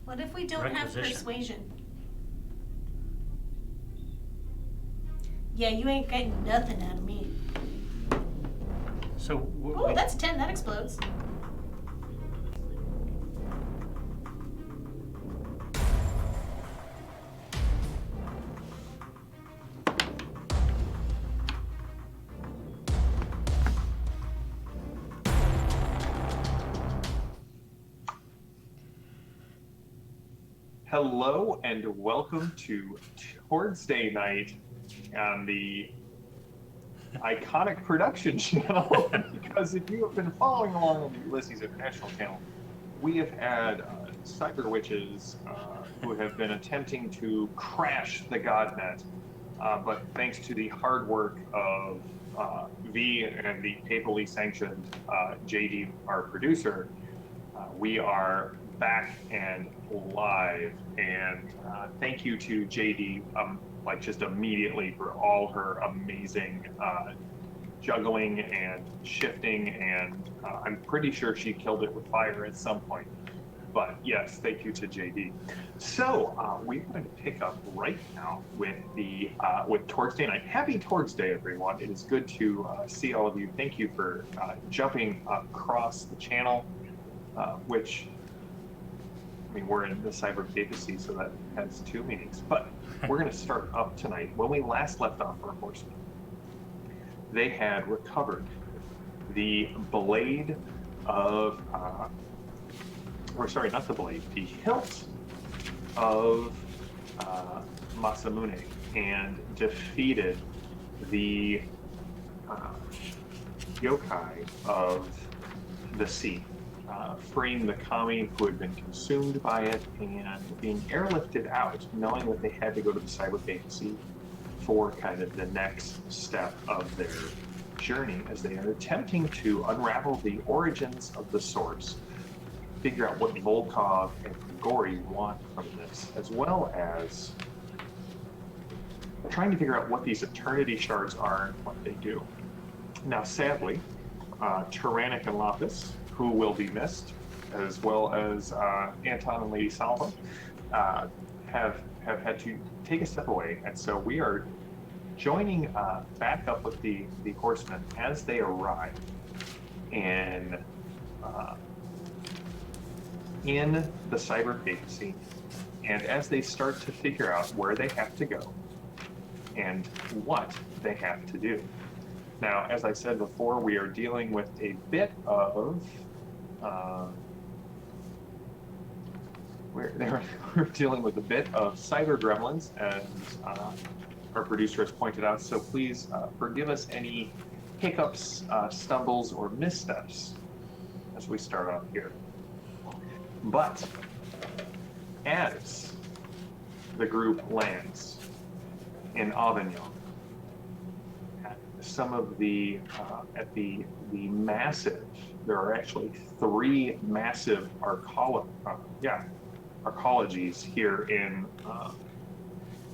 What if we don't have persuasion? Yeah, you ain't getting nothing out of me. So. Oh, that's 10. That explodes. Hello and welcome to Torg's Day night on the iconic production channel. Because if you have been following along on the Ulysses International channel, we have had cyber witches who have been attempting to crash the Godnet. But thanks to the hard work of V and the papally sanctioned JD, our producer, we are back and live. And thank you to JD, like just immediately for all her amazing juggling and shifting. And I'm pretty sure she killed it with fire at some point. But yes, thank you to JD. So we're going to pick up right now with the with Torg's Day night. Happy Torg's Day, everyone! It is good to see all of you. Thank you for jumping across the channel, which, I mean, we're in the Cyberpapacy, so that has two meanings. But we're going to start up tonight. When we last left off our Horsemen, they had recovered the blade of. Or sorry, not the blade, the hilt of Masamune, and defeated the yokai of the sea, freeing the kami who had been consumed by it and being airlifted out, knowing that they had to go to the Cyberpapacy for kind of the next step of their journey as they are attempting to unravel the origins of the source, figure out what Volkov and Grigori want from this, as well as trying to figure out what these eternity shards are and what they do. Now, sadly, Tyrannic and Lapis, who will be missed, as well as Anton and Lady Salva, have had to take a step away, and so we are joining back up with the Horsemen as they arrive in the Cyberpapacy, and as they start to figure out where they have to go and what they have to do. Now, as I said before, we are dealing with a bit of we're dealing with a bit of cyber gremlins, as our producer has pointed out. So please forgive us any hiccups, stumbles, or missteps as we start off here. But as the group lands in Avignon, at some of the massive, there are actually 3 massive arcologies here in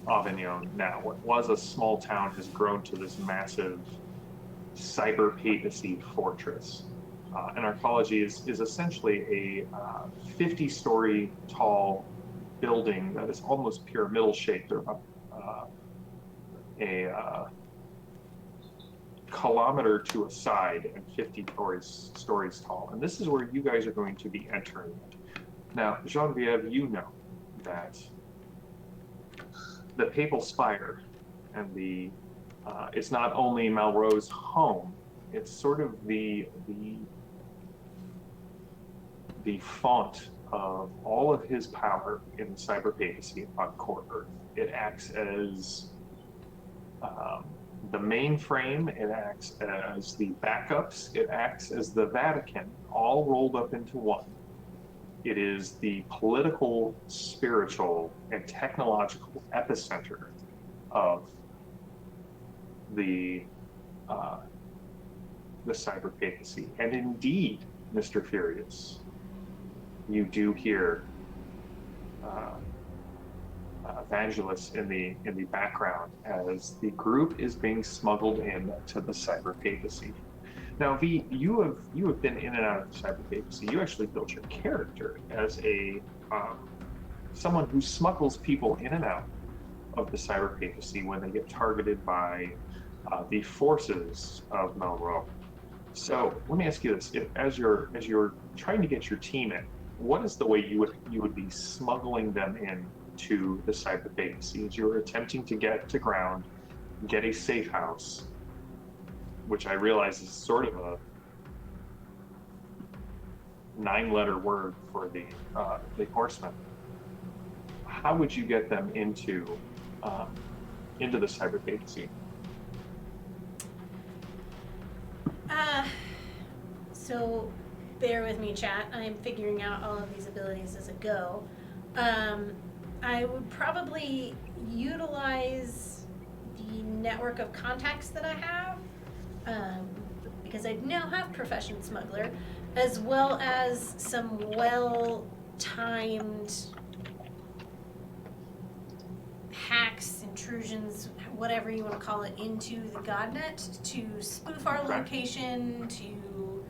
Avignon now. What was a small town has grown to this massive cyberpapacy fortress. An arcology is essentially a 50-story tall building that is almost pyramidal shaped. They're about a kilometer to a side and 50 stories tall. And this is where you guys are going to be entering. Now, Genevieve, you know that the Papal Spire and the it's not only Malraux's home, it's sort of the font of all of his power in the Cyberpapacy on core Earth. It acts as the mainframe, it acts as the backups, it acts as the Vatican, all rolled up into one. It is the political, spiritual, and technological epicenter of the Cyberpapacy. And indeed, Mr. Furious, you do hear Evangelist in the background as the group is being smuggled in to the Cyberpapacy. Now, V, you have been in and out of the Cyberpapacy. You actually built your character as a someone who smuggles people in and out of the Cyberpapacy when they get targeted by the forces of Melro. So let me ask you this: as you're trying to get your team in, what is the way you would be smuggling them in to the Cyberpapacy? As you're attempting to get to ground, get a safe house, which I realize is sort of a 9-letter word for the Horsemen. How would you get them into the Cyberpapacy? So bear with me, chat. I'm figuring out all of these abilities as I go. I would probably utilize the network of contacts that I have, because I now have Profession Smuggler, as well as some well-timed hacks, intrusions, whatever you want to call it, into the Godnet to spoof our location, to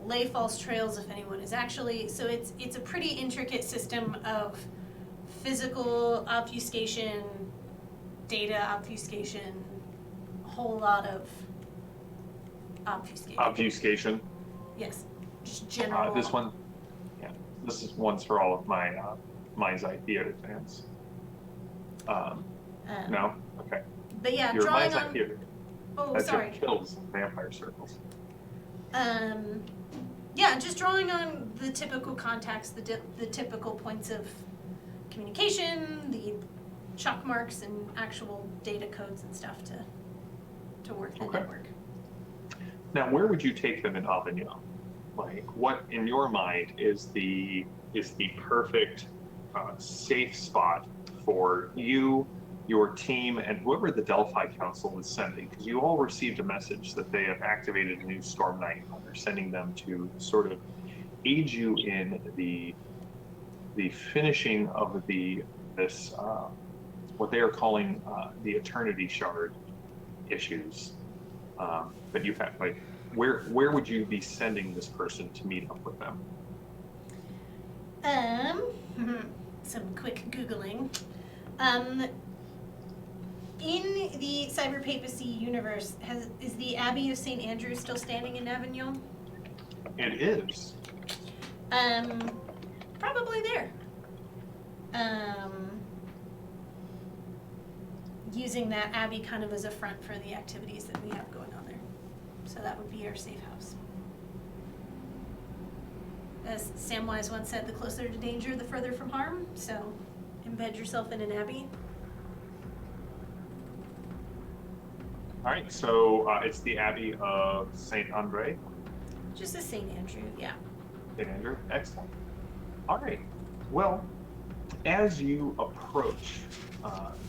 lay false trails if anyone is actually. So it's a pretty intricate system of physical obfuscation, data obfuscation, a whole lot of obfuscation. Obfuscation. Yes, just general. This one, yeah, this is one's for all of my Mind's Eye Theater fans. No, okay. But yeah, Your drawing Mind's Eye on. Theater. Oh, That sorry. just kills vampire circles. Yeah, just drawing on the typical contacts, the typical points of communication, the chalk marks and actual data codes and stuff to work the network. Now, where would you take them in Avignon? Like, what in your mind is the perfect safe spot for you, your team, and whoever the Delphi Council is sending? Because you all received a message that they have activated a new Storm Knight, and they're sending them to sort of aid you in the finishing of this what they are calling the Eternity Shard issues. But you have, like, where would you be sending this person to meet up with them? Some quick Googling. In the Cyberpapacy universe, is the Abbey of St. Andrew still standing in Avignon? It is. Probably there. Using that Abbey kind of as a front for the activities that we have going on there. So that would be our safe house. As Samwise once said, the closer to danger, the further from harm. So embed yourself in an Abbey. All right, so it's the Abbey of Saint Andre. Just a St. Andrew, yeah. St. Andrew, excellent. All right, well, as you approach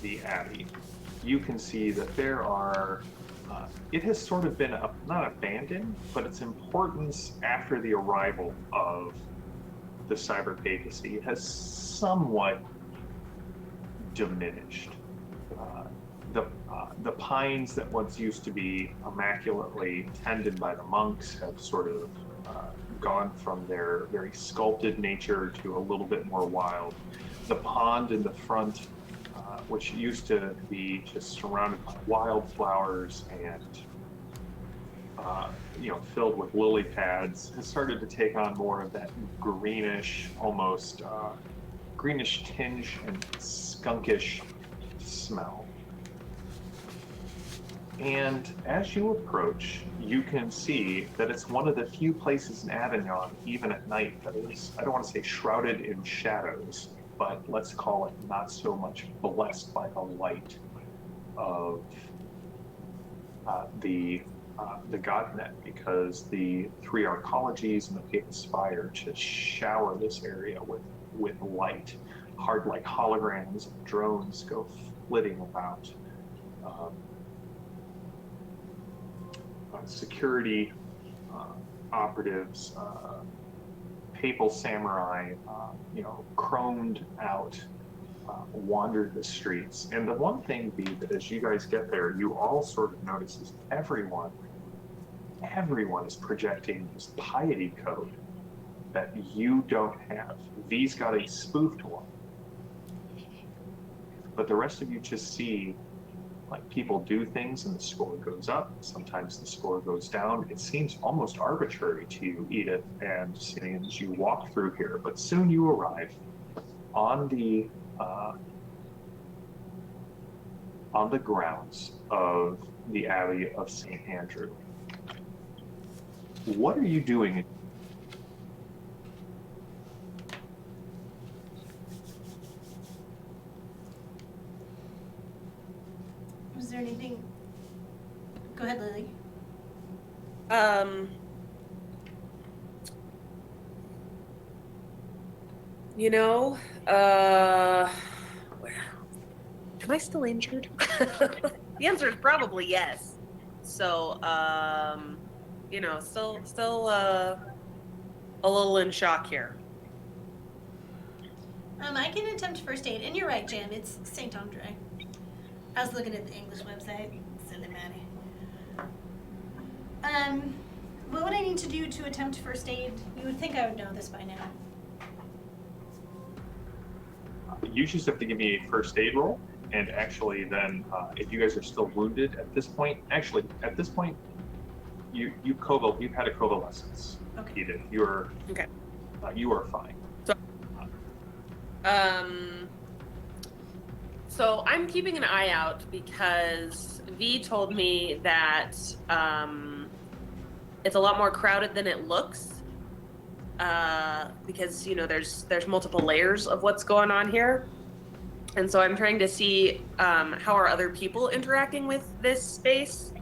the Abbey, you can see that there are, it has sort of been, not abandoned, but its importance after the arrival of the Cyberpapacy has somewhat diminished. The pines that once used to be immaculately tended by the monks have sort of gone from their very sculpted nature to a little bit more wild. The pond in the front, which used to be just surrounded by wildflowers and filled with lily pads, has started to take on more of that greenish, almost greenish tinge and skunkish smell. And as you approach, you can see that it's one of the few places in Avignon, even at night, that is, I don't want to say shrouded in shadows, but let's call it not so much blessed by the light of the Godnet, because the three arcologies and the Papal Spire just shower this area with light, hard like holograms of drones go flitting about. Security operatives, papal samurai, chromed out, wandered the streets. And the one thing be that as you guys get there, you all sort of notice is everyone is projecting this piety code that you don't have. V's got a spoofed one but the rest of you just see like people do things and the score goes up. Sometimes the score goes down. It seems almost arbitrary to you, Edith and Simeon, as you walk through here, but soon you arrive on the grounds of the Abbey of St. Andrew. What are you doing? Was there anything? Go ahead, Lily. You know, am I still injured? The answer is probably yes. So, you know, still a little in shock here. I can attempt first aid, and you're right, Jim. It's Saint Andre. I was looking at the English website. Silly Maddie. What would I need to do to attempt first aid? You would think I would know this by now. You just have to give me a first aid roll, and actually then, if you guys are still wounded at this point, you've had a convalescence. Okay. Edith, you're Okay. You are fine. So I'm keeping an eye out because V told me that it's a lot more crowded than it looks. Because you know there's multiple layers of what's going on here, and so I'm trying to see how are other people interacting with this space,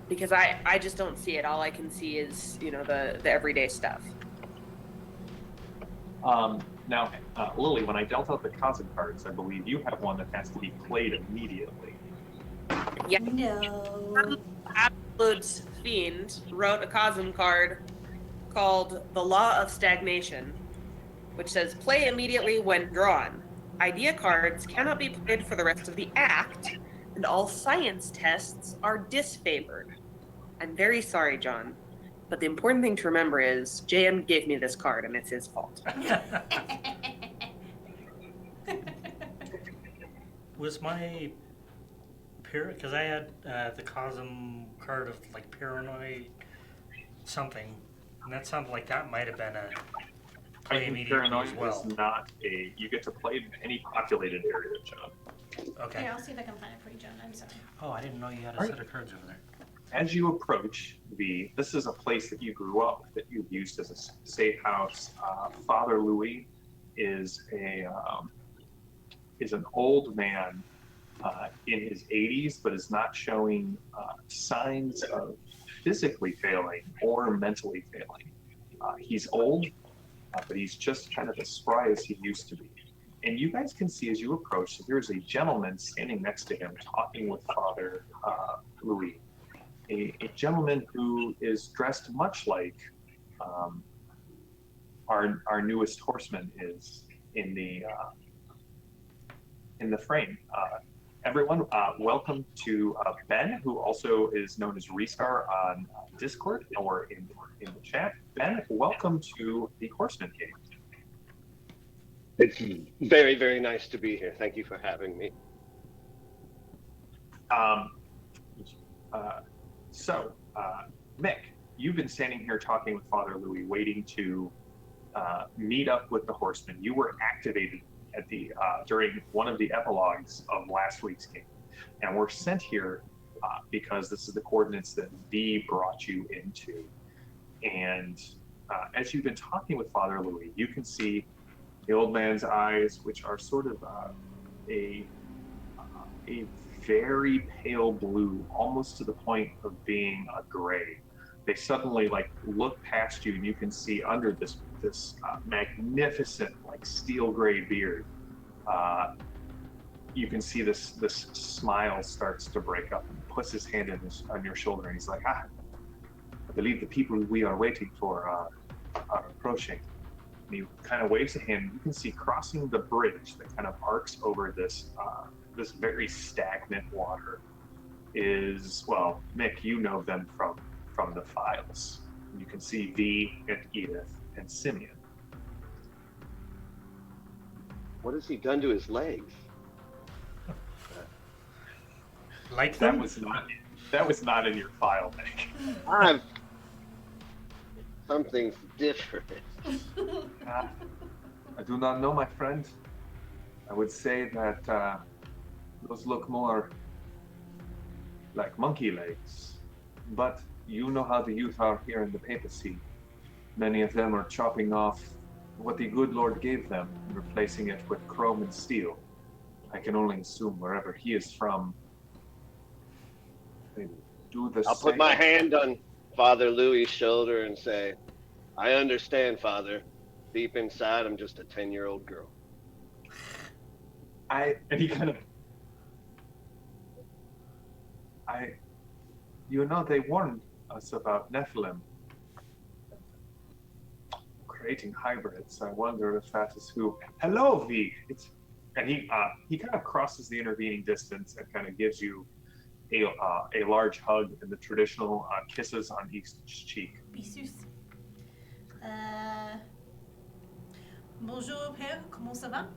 because I just don't see it. All I can see is the everyday stuff. Now, Lily, when I dealt out the Cosm cards, I believe you have one that has to be played immediately. Yeah. No. Absolute Fiend wrote a Cosm card called The Law of Stagnation, which says play immediately when drawn. Idea cards cannot be played for the rest of the act, and all science tests are disfavored. I'm very sorry, John, but the important thing to remember is JM gave me this card, and it's his fault. Was my because I had the Cosm card of like paranoid something, and that sounded like that might have been a play immediately as well. Is not a you get to play in any populated area, John. Okay. Here, I'll see if I can find it for you, John. I'm sorry. Oh, I didn't know you had a set of cards over there. As you approach this is a place that you grew up, that you've used as a safe house. Father Louis is an old man in his 80s, but is not showing signs of physically failing or mentally failing. He's old, but he's just kind of as spry as he used to be. And you guys can see as you approach that there's a gentleman standing next to him talking with Father Louis. A gentleman who is dressed much like our newest horseman is in the frame. Everyone, welcome to Ben, who also is known as Restar on Discord or in the chat. Ben, welcome to the Horsemen game. It's very, very nice to be here. Thank you for having me. So, Mick, you've been standing here talking with Father Louis, waiting to meet up with the Horsemen. You were activated at the during one of the epilogues of last week's game, and were sent here because this is the coordinates that V brought you into. And as you've been talking with Father Louis, you can see the old man's eyes, which are sort of a very pale blue, almost to the point of being a gray. They suddenly look past you, and you can see under this magnificent steel gray beard, you can see this smile starts to break up, and puts his hand on your shoulder, and he's like, I believe the people we are waiting for are approaching. And he kind of waves a hand. You can see crossing the bridge that kind of arcs over this very stagnant water is, well, Mick, you know them from the files. You can see V and Edith and Simeon. What has he done to his legs? Like That them? was not in your file, Nick. I'm something's different. I do not know, my friend. I would say that those look more like monkey legs. But you know how the youth are here in the papacy. Many of them are chopping off what the good Lord gave them and replacing it with chrome and steel. I can only assume wherever he is from, they do the I'll same. put my hand on Father Louis' shoulder and say, I understand, Father. Deep inside, I'm just a 10-year-old girl. And he kind of, they warned us about Nephilim creating hybrids. I wonder if that is who. Hello, V. And he kind of crosses the intervening distance and kind of gives you a large hug and the traditional kisses on each cheek. Bisous. Bonjour, père. Comment ça va?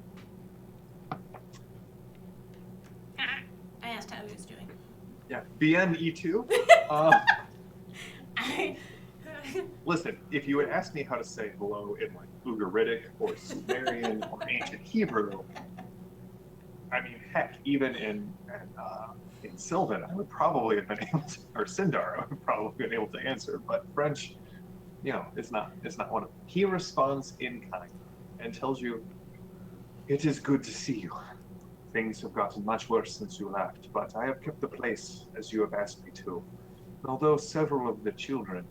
I asked how he was doing. Yeah, bien E2. I Listen, if you had asked me how to say hello in like Ugaritic or Sumerian or ancient Hebrew, I mean, heck, even in Sylvan, I would probably have been able to, or Sindar, I would probably have been able to answer. But French, it's not one of them. He responds in kind and tells you, "It is good to see you. Things have gotten much worse since you left, but I have kept the place as you have asked me to. Although several of the children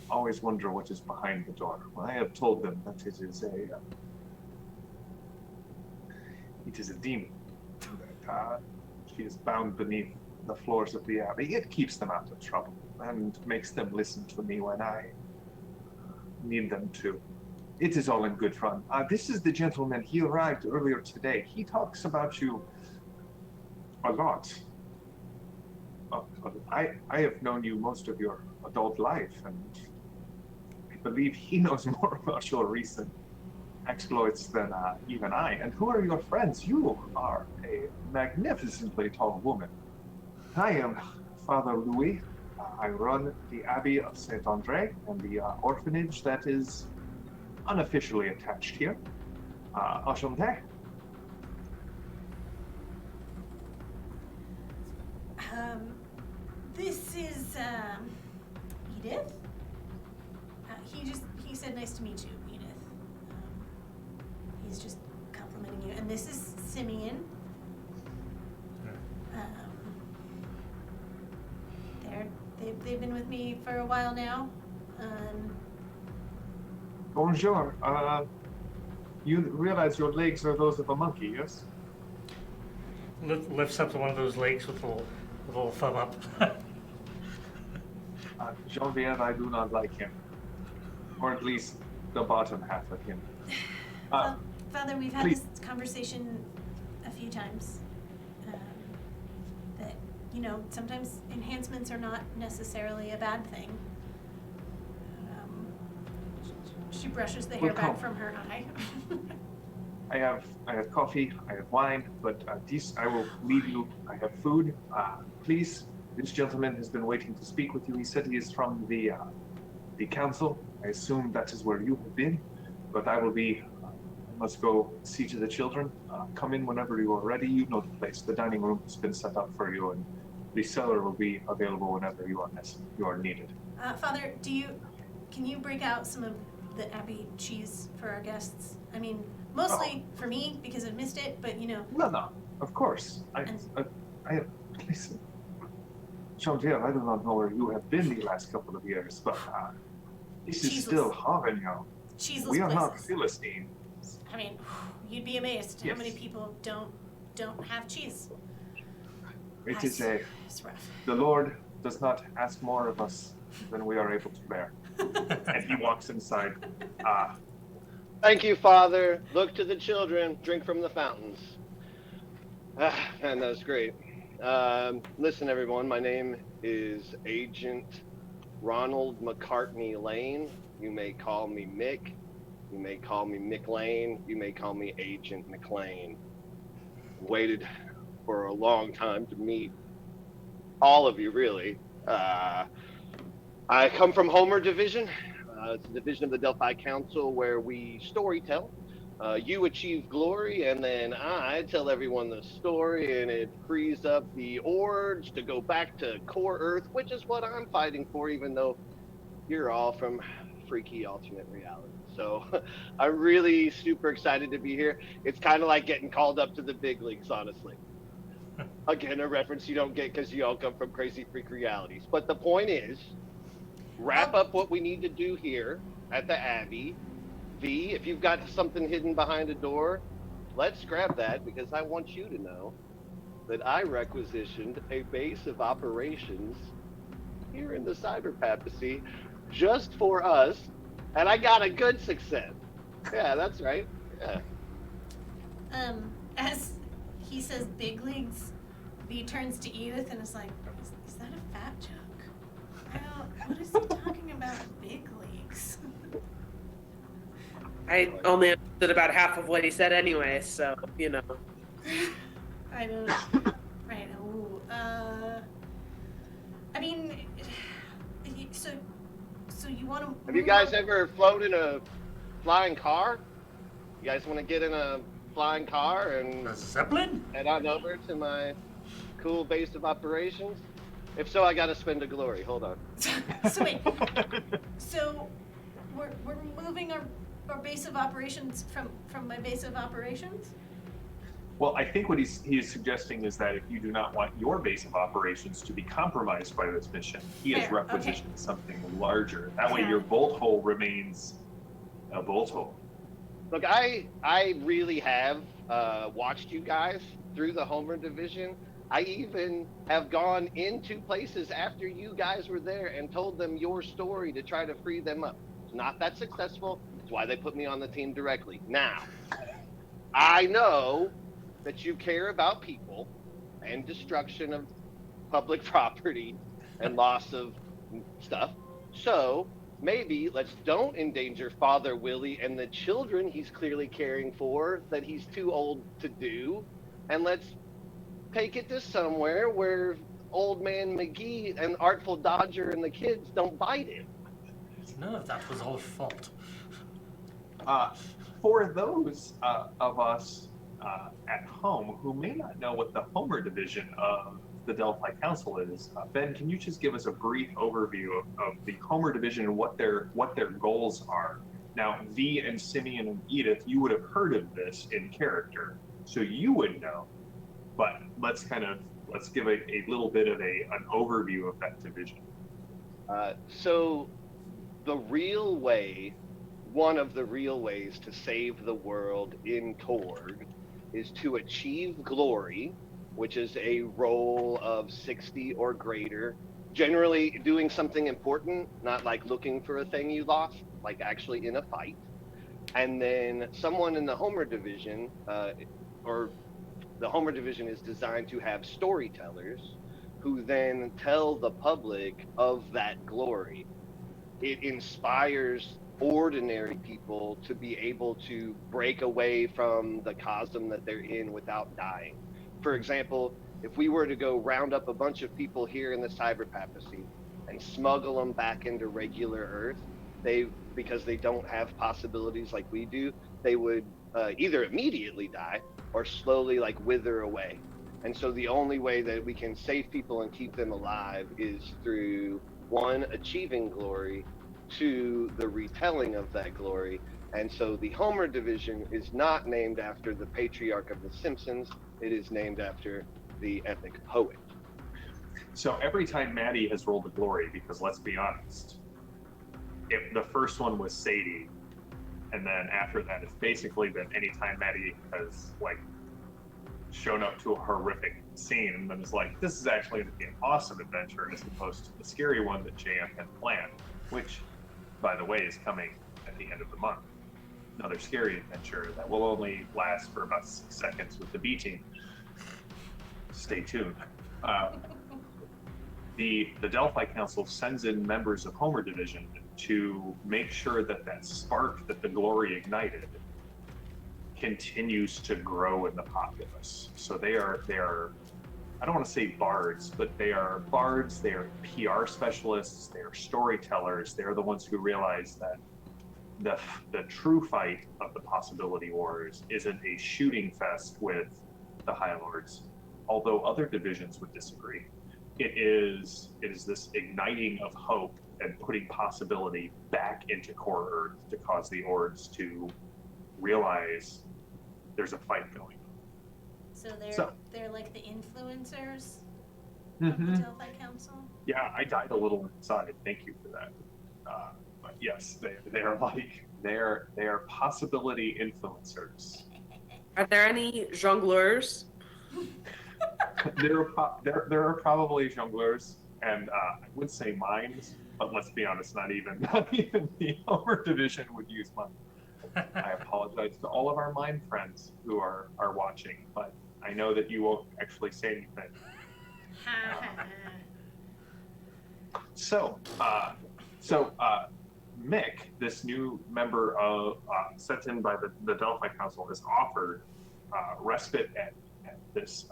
always wonder what is behind the door, I have told them that it is a demon. That she is bound beneath the floors of the abbey. It keeps them out of trouble and makes them listen to me when I need them to. It is all in good fun. This is the gentleman. He arrived earlier today. He talks about you a lot. I have known you most of your adult life, and I believe he knows more about your recent exploits than even I. And who are your friends? You are a magnificently tall woman. I am Father Louis. I run the Abbey of Saint Andre and the orphanage that is unofficially attached here. Enchanté. This is Edith. He said nice to meet you, Edith. He's just complimenting you. And this is Simeon. They've been with me for a while now. Bonjour. You realize your legs are those of a monkey, yes? Lifts up to one of those legs with a little thumb up. Genevieve, I do not like him. Or at least the bottom half of him. Father, we've had please. this conversation a few times. That, sometimes enhancements are not necessarily a bad thing. She brushes the hair back from her eye. I have coffee, I have wine, but I will leave you. I have food. Please, this gentleman has been waiting to speak with you. He said he is from the council. I assume that is where you have been, but I must go see to the children. Come in whenever you are ready. You know the place. The dining room has been set up for you, and the cellar will be available whenever you are needed. Father, can you break out some of the Abbey cheese for our guests? I mean, mostly for me because I've missed it, but No, of course. Listen, Jean-Pierre, I do not know where you have been the last couple of years, but this is still Havanel. Cheeseless We are places. not Philistine. I mean, you'd be amazed Yes. how many people don't have cheese. It is It's rough. the Lord does not ask more of us than we are able to bear. And he walks inside. Thank you, Father. Look to the children. Drink from the fountains. Man, that was great. Listen, everyone. My name is Agent Ronald McCartney Lane. You may call me Mick. You may call me McLean. You may call me Agent McLean. Waited for a long time to meet all of you, really. I come from Homer Division. It's a division of the Delphi Council where we storytell. You achieve glory, and then I tell everyone the story, and it frees up the Ords to go back to core Earth, which is what I'm fighting for, even though you're all from freaky alternate reality. So I'm really super excited to be here. It's kind of like getting called up to the big leagues, honestly. Again, a reference you don't get because you all come from crazy freak realities. But the point is, wrap up what we need to do here at the Abbey. V, if you've got something hidden behind a door, let's grab that, because I want you to know that I requisitioned a base of operations here in the Cyberpapacy just for us, and I got a good success. Yeah, that's right. Yeah. As he says big leagues, V turns to Edith and is like, is that a fat joke? What is he talking about, big leagues? I only understood about half of what he said anyway, so, you know. I don't. Right. Ooh. I mean, so you want to? Have you guys ever flown in a flying car? You guys want to get in a flying car and A Zeppelin? head on over to my cool base of operations? If so, I gotta spend a glory. Hold on. So wait. So we're moving our base of operations from my base of operations? Well, I think what he's suggesting is that if you do not want your base of operations to be compromised by this mission, he has Fair, requisitioned something larger. That way Yeah. your bolt hole remains a bolt hole. Look, I really have watched you guys through the Homer Division. I even have gone into places after you guys were there and told them your story to try to free them up. It's not that successful. It's why they put me on the team directly. Now, I know that you care about people and destruction of public property and loss of stuff. So maybe let's don't endanger Father Willie and the children he's clearly caring for that he's too old to do. And let's take it to somewhere where old man McGee and Artful Dodger and the kids don't bite him. None of that was our fault. For those of us at home who may not know what the Homer division of the Delphi Council is, Ben, can you just give us a brief overview of the Homer division and what their goals are? Now, V and Simeon and Edith, you would have heard of this in character, so you would know. But let's give a little bit of an overview of that division. So the real way, one of the real ways to save the world in Torg is to achieve glory, which is a roll of 60 or greater, generally doing something important, not like looking for a thing you lost, like actually in a fight. And then someone in the Homer division, or the Homer division is designed to have storytellers who then tell the public of that glory. It inspires ordinary people to be able to break away from the cosm that they're in without dying. For example, if we were to go round up a bunch of people here in the Cyberpapacy and smuggle them back into regular Earth, because they don't have possibilities like we do, they would either immediately die or slowly like wither away. And so the only way that we can save people and keep them alive is through, one, achieving glory, two, the retelling of that glory. And so the Homer division is not named after the patriarch of The Simpsons. It is named after the epic poet. So every time Maddie has rolled a glory, because let's be honest, if the first one was Sadie, and then after that it's basically been anytime Maddie has like shown up to a horrific scene and then is like, this is actually going to be an awesome adventure as opposed to the scary one that JF had planned, which, by the way, is coming at the end of the month. Another scary adventure that will only last for about 6 seconds with the B team. Stay tuned. The Delphi Council sends in members of Homer Division to make sure that that spark that the glory ignited continues to grow in the populace. So they are I don't want to say bards, but they are bards, they are PR specialists, they are storytellers. They're the ones who realize that the true fight of the possibility wars isn't a shooting fest with the High Lords, although other divisions would disagree. It is this igniting of hope and putting possibility back into core Earth to cause the Ords to realize there's a fight going on. So they're like the influencers of Mhm. the Delphi Council? Yeah, I died a little inside. Thank you for that. But yes, they are possibility influencers. Are there any jongleurs? There are probably jongleurs, and I would say mines, but let's be honest, not even the Homer division would use mine. I apologize to all of our mine friends who are watching, but I know that you won't actually say anything. So Mick, this new member of sent in by the Delphi Council, has offered respite at this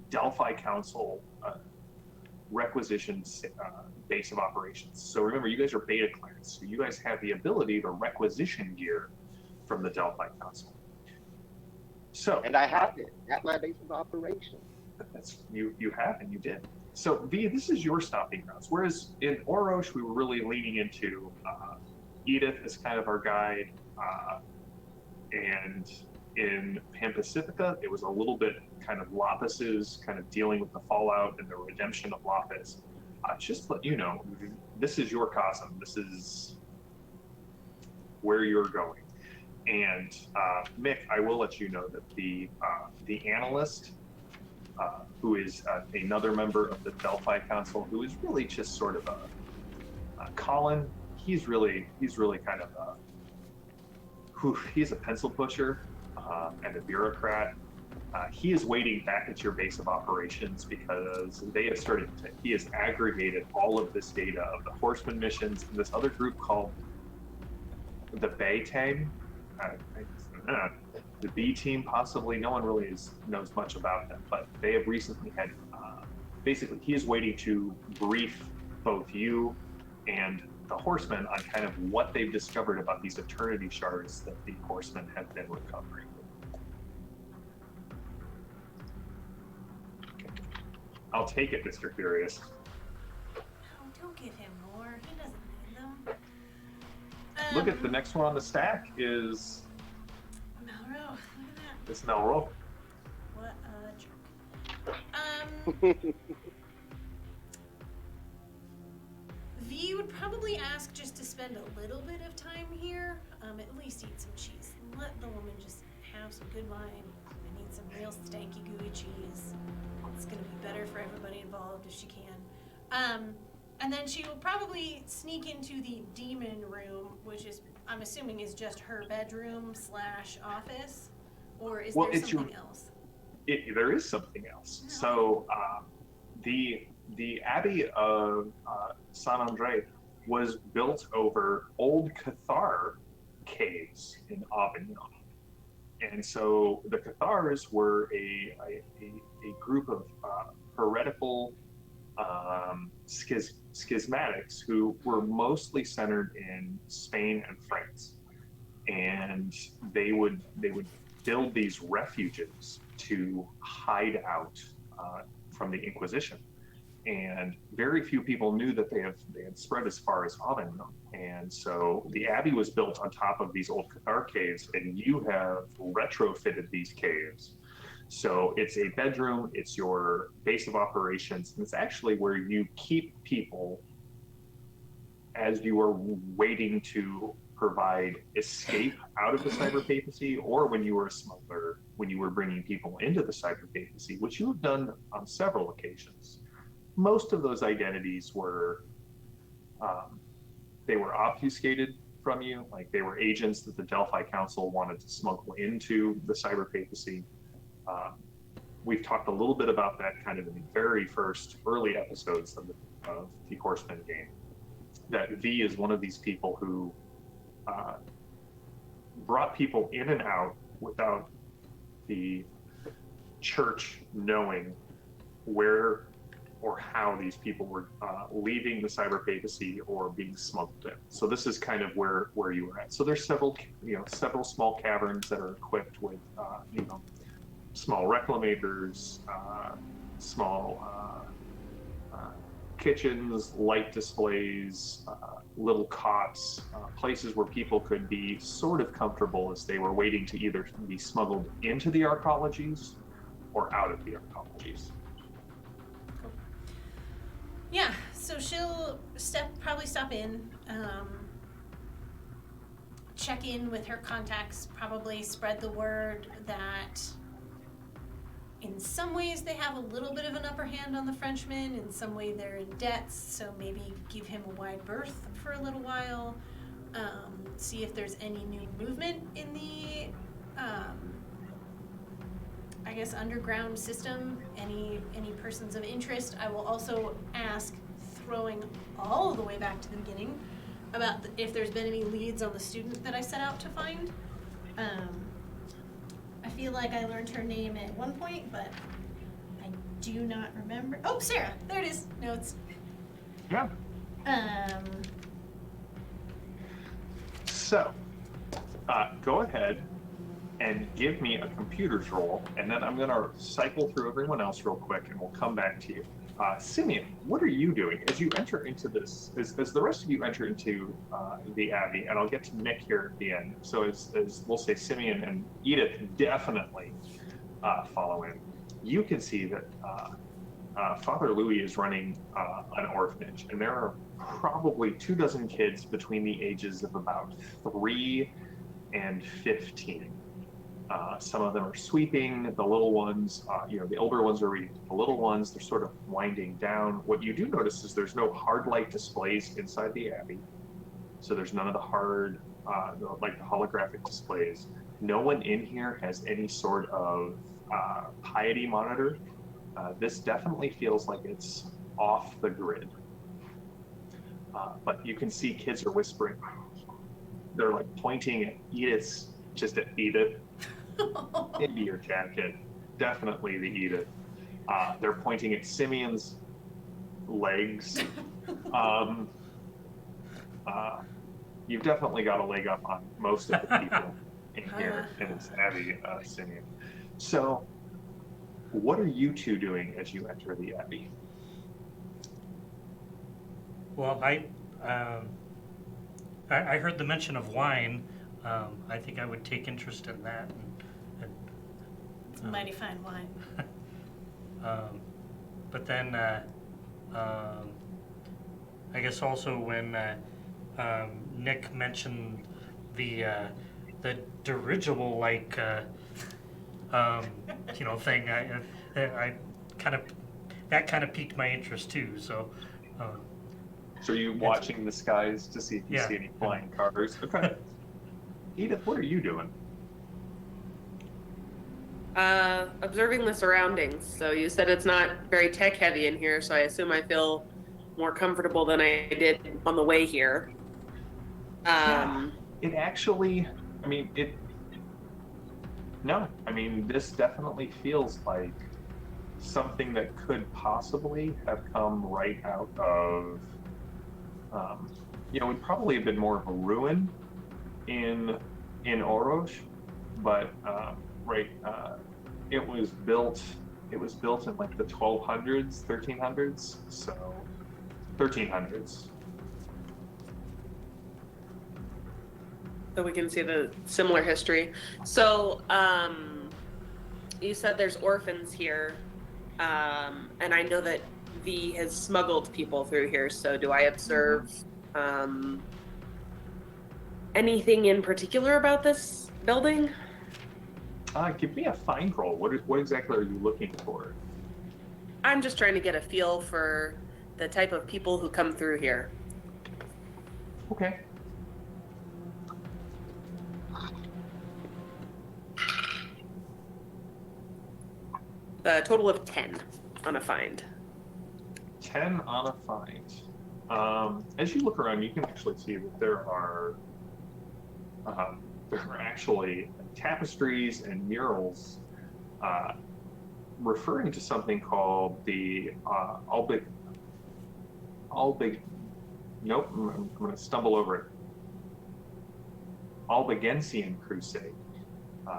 Delphi Council requisition base of operations. So remember, you guys are beta clearance, so you guys have the ability to requisition gear from the Delphi Council. So, And I have it at my base of operation. that's you have and you did. So V, this is your stopping grounds. Whereas in Orosh, we were really leaning into Edith as kind of our guide, and in Pan Pacifica, it was a little bit kind of Lapis's kind of dealing with the fallout and the redemption of Lapis. Just to let you know, this is your cosm. This is where you're going. And Mick, I will let you know that the analyst, who is another member of the Delphi Council, who is really just sort of a Colin. He's really kind of he's a pencil pusher and a bureaucrat. He is waiting back at your base of operations because they have he has aggregated all of this data of the Horsemen missions and this other group called the Bay Tang. The B team, possibly. No one really knows much about them, but they have recently had, basically, he is waiting to brief both you and the Horsemen on kind of what they've discovered about these Eternity Shards that the Horsemen have been recovering. I'll take it, Mr. Furious. Oh, don't give him more. He doesn't need them. Look at the next one on the stack is Melro. Look at that. this Melro. What a jerk. V would probably ask just to spend a little bit of time here. At least eat some cheese. Let the woman just have some good wine. I need some real stanky gooey cheese. It's gonna be better for everybody involved if she can. And then she will probably sneak into the demon room, which is, I'm assuming, is just her bedroom / office, or is there something else? There is something else. No. So the Abbey of San Andre was built over old Cathar caves in Avignon. And so the Cathars were a group of heretical schismatics who were mostly centered in Spain and France. And they would build these refuges to hide out from the Inquisition. And very few people knew that they had spread as far as Avignon. And so the Abbey was built on top of these old Cathar caves, and you have retrofitted these caves. So it's a bedroom, it's your base of operations, and it's actually where you keep people as you are waiting to provide escape out of the Cyberpapacy, or when you were a smuggler, when you were bringing people into the Cyberpapacy, which you have done on several occasions. Most of those identities were, they were obfuscated from you, like they were agents that the Delphi Council wanted to smuggle into the Cyberpapacy. We've talked a little bit about that kind of in the very first early episodes of the Horsemen game. that V is one of these people who brought people in and out without the church knowing where or how these people were leaving the cyberpapacy or being smuggled in. So this is kind of where you were at. So there's several small caverns that are equipped with small reclamators, small kitchens, light displays, little cots, places where people could be sort of comfortable as they were waiting to either be smuggled into the arcologies or out of the arcologies. Yeah, so she'll probably stop in, check in with her contacts, probably spread the word that in some ways they have a little bit of an upper hand on the Frenchmen, in some way they're in debts, so maybe give him a wide berth for a little while, see if there's any new movement in the, I guess, underground system, any persons of interest. I will also ask, throwing all the way back to the beginning, about if there's been any leads on the student that I set out to find. I feel like I learned her name at one point, but I do not remember. Oh, Sarah, there it is. Notes. Yeah. So, go ahead and give me a computer's roll, and then I'm going to cycle through everyone else real quick, and we'll come back to you. Simeon, what are you doing as you enter into this, as the rest of you enter into the Abbey, and I'll get to Nick here at the end. So as we'll say, Simeon and Edith definitely follow in. You can see that Father Louis is running an orphanage, and there are probably 24 kids between the ages of about 3 and 15. Some of them are sweeping, the little ones, the older ones are reading. The little ones, they're sort of winding down. What you do notice is there's no hard light displays inside the Abbey. So there's none of the hard, like the holographic displays. No one in here has any sort of piety monitor. This definitely feels like it's off the grid. But you can see kids are whispering. They're like pointing at Edith's, just at Edith. Into your jacket, definitely the Edith. They're pointing at Simeon's legs. You've definitely got a leg up on most of the people in here, and it's Abbey, Simeon. So, what are you two doing as you enter the Abbey? Well, I heard the mention of wine. I think I would take interest in that. It's a mighty fine wine. But then, I guess also when Nick mentioned the dirigible like thing, I kind of piqued my interest too. So. So are you watching the skies to see if you see any flying cars? Okay. Edith, what are you doing? Observing the surroundings. So you said it's not very tech heavy in here, so I assume I feel more comfortable than I did on the way here. It actually, this definitely feels like something that could possibly have come right out of, it would probably have been more of a ruin in Orosh, but it was built in like the 1200s, 1300s, so 1300s. So we can see the similar history. So you said there's orphans here, and I know that V has smuggled people through here, so do I observe anything in particular about this building? Give me a find roll. What exactly are you looking for? I'm just trying to get a feel for the type of people who come through here. Okay. A total of 10 on a find. 10 on a find. As you look around, you can actually see that there are actually tapestries and murals referring to something called the nope, I'm going to stumble over it. Albigensian Crusade,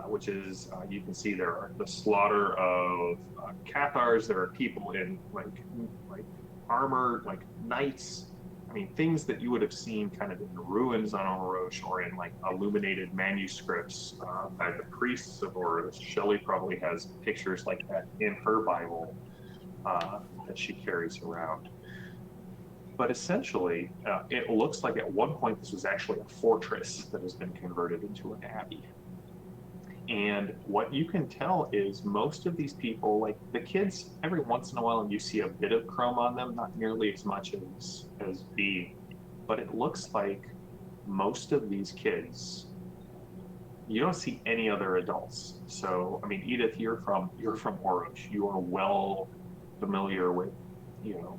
which is, you can see there are the slaughter of Cathars. There are people in like armor, like knights. I mean, things that you would have seen kind of in the ruins on Orosh or in like illuminated manuscripts by the priests of Orosh. Shelley probably has pictures like that in her Bible that she carries around. But essentially, it looks like at one point this was actually a fortress that has been converted into an abbey. And what you can tell is most of these people, like the kids, every once in a while you see a bit of chrome on them, not nearly as much as B, but it looks like most of these kids, you don't see any other adults. So, I mean, Edith, you're from Orosh. You are well familiar with, you know,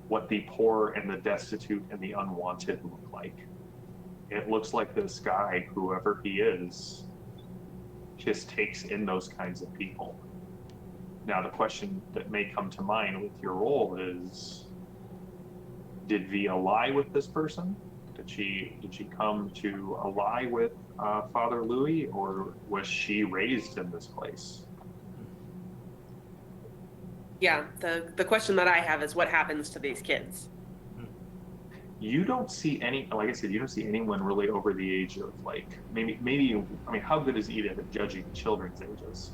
what the poor and the destitute and the unwanted look like. It looks like this guy, whoever he is, just takes in those kinds of people. Now, the question that may come to mind with your role is, did V ally with this person? Did she come to ally with Father Louis, or was she raised in this place? Yeah, the question that I have is what happens to these kids? You don't see any, like I said, you don't see anyone really over the age of like, maybe, I mean, how good is Edith at judging children's ages?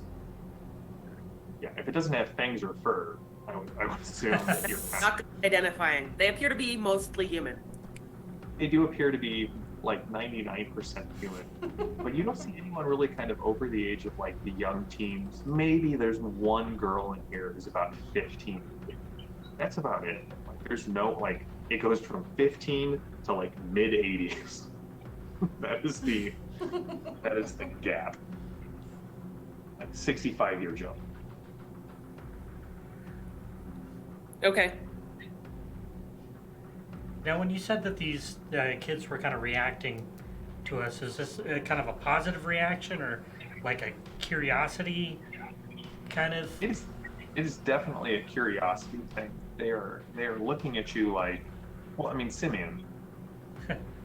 Yeah, if it doesn't have fangs or fur, I would assume that you're Not good at identifying. They appear to be mostly human. They do appear to be like 99% human, but you don't see anyone really kind of over the age of like the young teens. Maybe there's one girl in here who's about 15. That's about it. Like, there's no, like, it goes from 15 to like mid 80s. that is the gap. Like 65-year jump. Okay. Now, when you said that these kids were kind of reacting to us, is this kind of a positive reaction or like a curiosity kind of? It is definitely a curiosity thing. They are looking at you like, well, I mean, Simeon,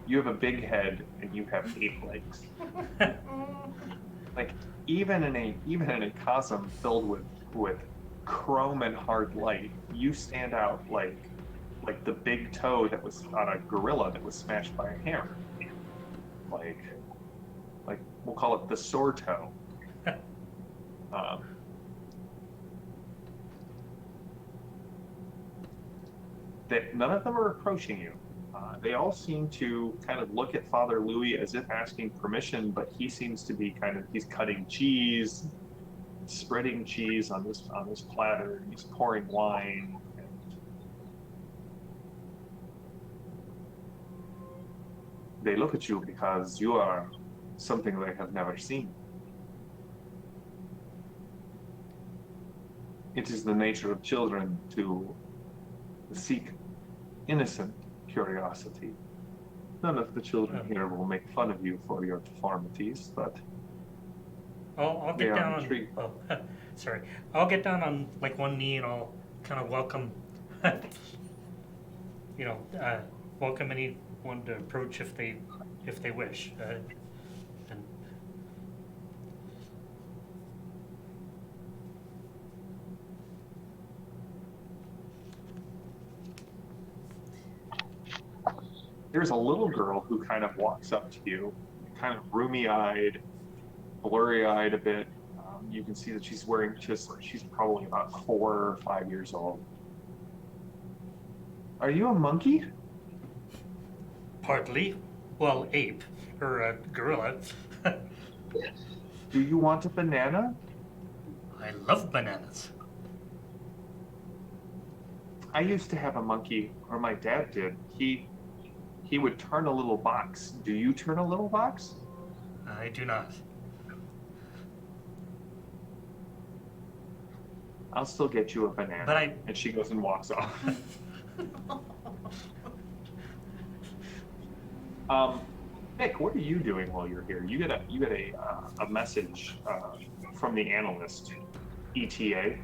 you have a big head and you have 8 legs. Like even in a cosm filled with chrome and hard light, you stand out like the big toe that was on a gorilla that was smashed by a hammer. Like we'll call it the sore toe. That none of them are approaching you. They all seem to kind of look at Father Louis as if asking permission, but he seems to be he's cutting cheese, spreading cheese on this platter, and he's pouring wine. And they look at you because you are something they have never seen. It is the nature of children to seek innocent curiosity. None of the children here will make fun of you for your deformities, but I'll get down on. Oh, sorry. I'll get down on like one knee and I'll kind of welcome. Welcome anyone to approach if they wish. And there's a little girl who kind of walks up to you, kind of roomy-eyed, blurry-eyed a bit. You can see that she's probably about 4 or 5 years old. Are you a monkey? partly, well, ape or a gorilla. Do you want a banana? I love bananas. I used to have a monkey, or my dad did. He would turn a little box. Do you turn a little box? I do not. I'll still get you a banana. But and she goes and walks off. Nick, what are you doing while you're here? You get a message from the analyst, ETA.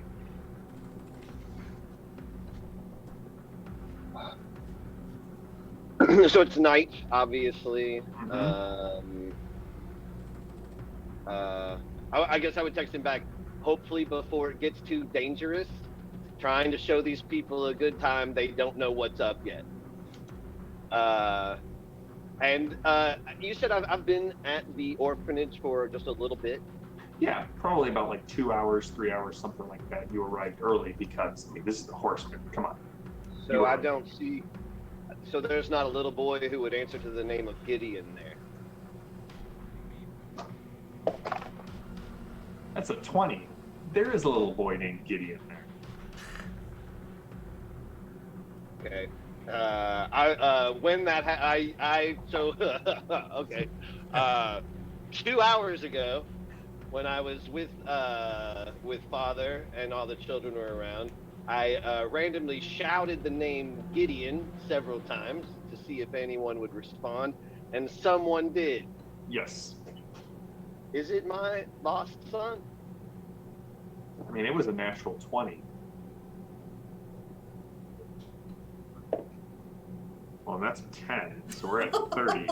So it's night, obviously. Mhm. I guess I would text him back, hopefully before it gets too dangerous. Trying to show these people a good time. They don't know what's up yet. And you said I've been at the orphanage for just a little bit. Yeah, probably about like 2 hours, 3 hours, something like that. You arrived early because I mean this is the Horsemen. Come on. So I don't see. So there's not a little boy who would answer to the name of Gideon there. That's a 20. There is a little boy named Gideon there. Okay. When that so okay. 2 hours ago, when I was with father and all the children were around, I randomly shouted the name Gideon several times to see if anyone would respond, and someone did. Yes. Is it my lost son? I mean, it was a natural 20. Well, that's a 10, so we're at 30.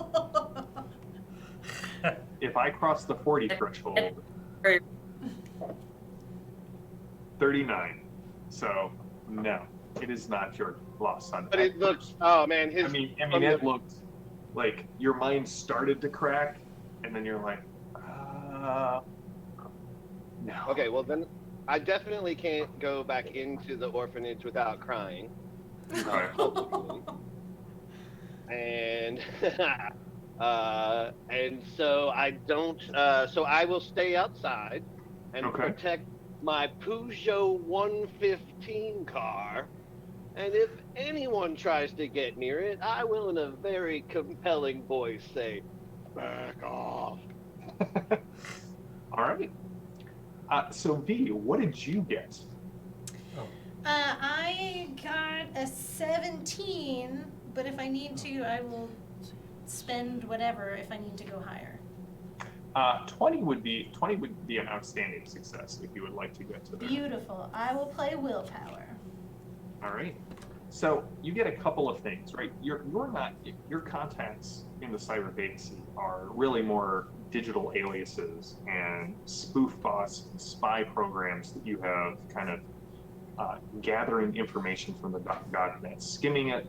If I cross the 40 threshold, 39. So, no, it is not your lost son. But it looks. Oh man, his. I mean, it looked like your mind started to crack, and then you're like, no. Okay, well then, I definitely can't go back into the orphanage without crying. Okay. And and so I don't. So I will stay outside and protect my Peugeot 115 car. And if anyone tries to get near it, I will, in a very compelling voice, say, "Back off." All right. So V, what did you get? I got a 17, but if I need to, I will spend whatever if I need to go higher. 20 would be an outstanding success if you would like to get to there. Beautiful. I will play willpower. All right. So you get a couple of things, right? Your contacts in the Cyberpapacy are really more digital aliases and spoof bots and spy programs that you have kind of gathering information from the .net, skimming it,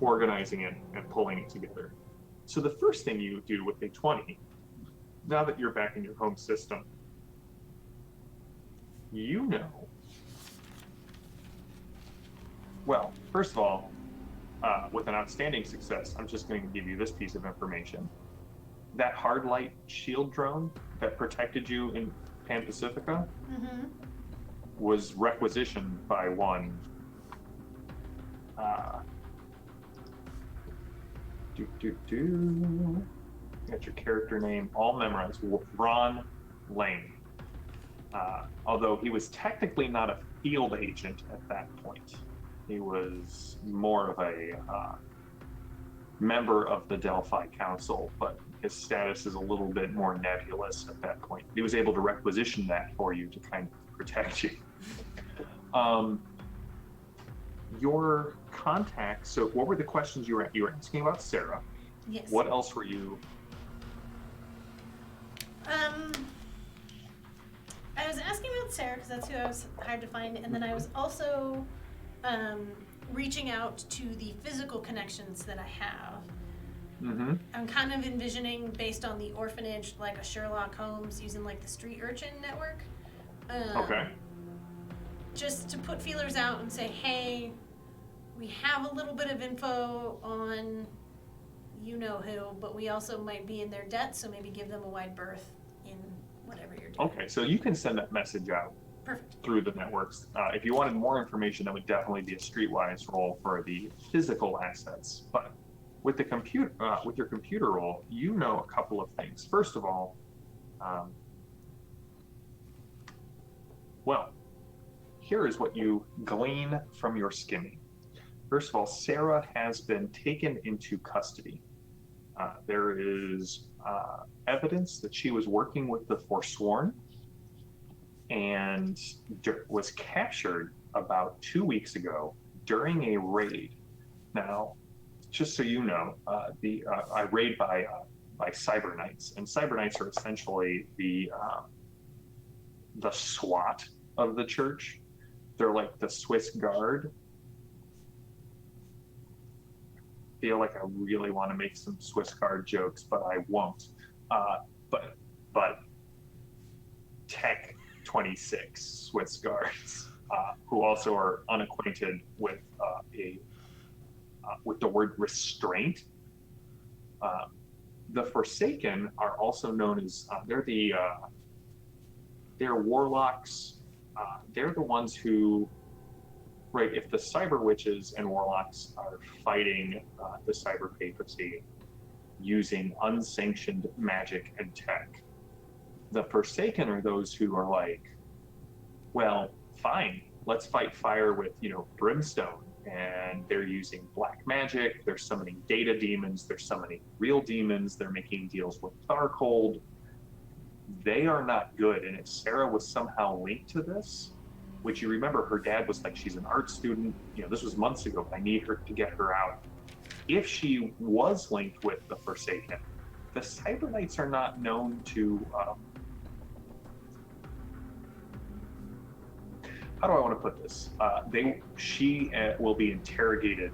organizing it, and pulling it together. So the first thing you do with a 20, now that you're back in your home system, well, first of all, with an outstanding success, I'm just going to give you this piece of information. That hard light shield drone that protected you in Pan Pacifica was requisitioned by one. Got your character name all memorized. Ron Lane. Although he was technically not a field agent at that point. He was more of a member of the Delphi Council, but his status is a little bit more nebulous at that point. He was able to requisition that for you to kind of protect you. Your contacts, so what were the questions you were asking about Sarah? Yes. What else were you? I was asking about Sarah because that's who I was hired to find, and then I was also reaching out to the physical connections that I have. I'm kind of envisioning, based on the orphanage, like a Sherlock Holmes using like the street urchin network. Okay. Just to put feelers out and say, hey, we have a little bit of info on you know who, but we also might be in their debt, so maybe give them a wide berth in whatever you're doing. Okay, so you can send that message out. Perfect. Through the networks. If you wanted more information, that would definitely be a streetwise role for the physical assets. But with the computer, with your computer role, you know a couple of things. First of all, well, here is what you glean from your skimming. First of all, Sarah has been taken into custody. There is evidence that she was working with the Forsworn and was captured about 2 weeks ago during a raid. Now, just so you know, a raid by Cyber Knights, and Cyber Knights are essentially the SWAT of the church. They're like the Swiss Guard. I feel like I really want to make some Swiss Guard jokes, but I won't. But Tech 26 Swiss Guards, who also are unacquainted with with the word restraint. The Forsaken are also known as they're warlocks. They're the ones who, right? If the cyber witches and warlocks are fighting the cyberpapacy using unsanctioned magic and tech, the Forsaken are those who are like, well, fine, let's fight fire with, brimstone. And they're using black magic, they're summoning data demons, they're summoning real demons, they're making deals with Tharcold. They are not good. And if Sarah was somehow linked to this, which you remember her dad was like, she's an art student, this was months ago, but I need her to get her out. If she was linked with the Forsaken, the Cyber Knights are not known to how do I want to put this? She will be interrogated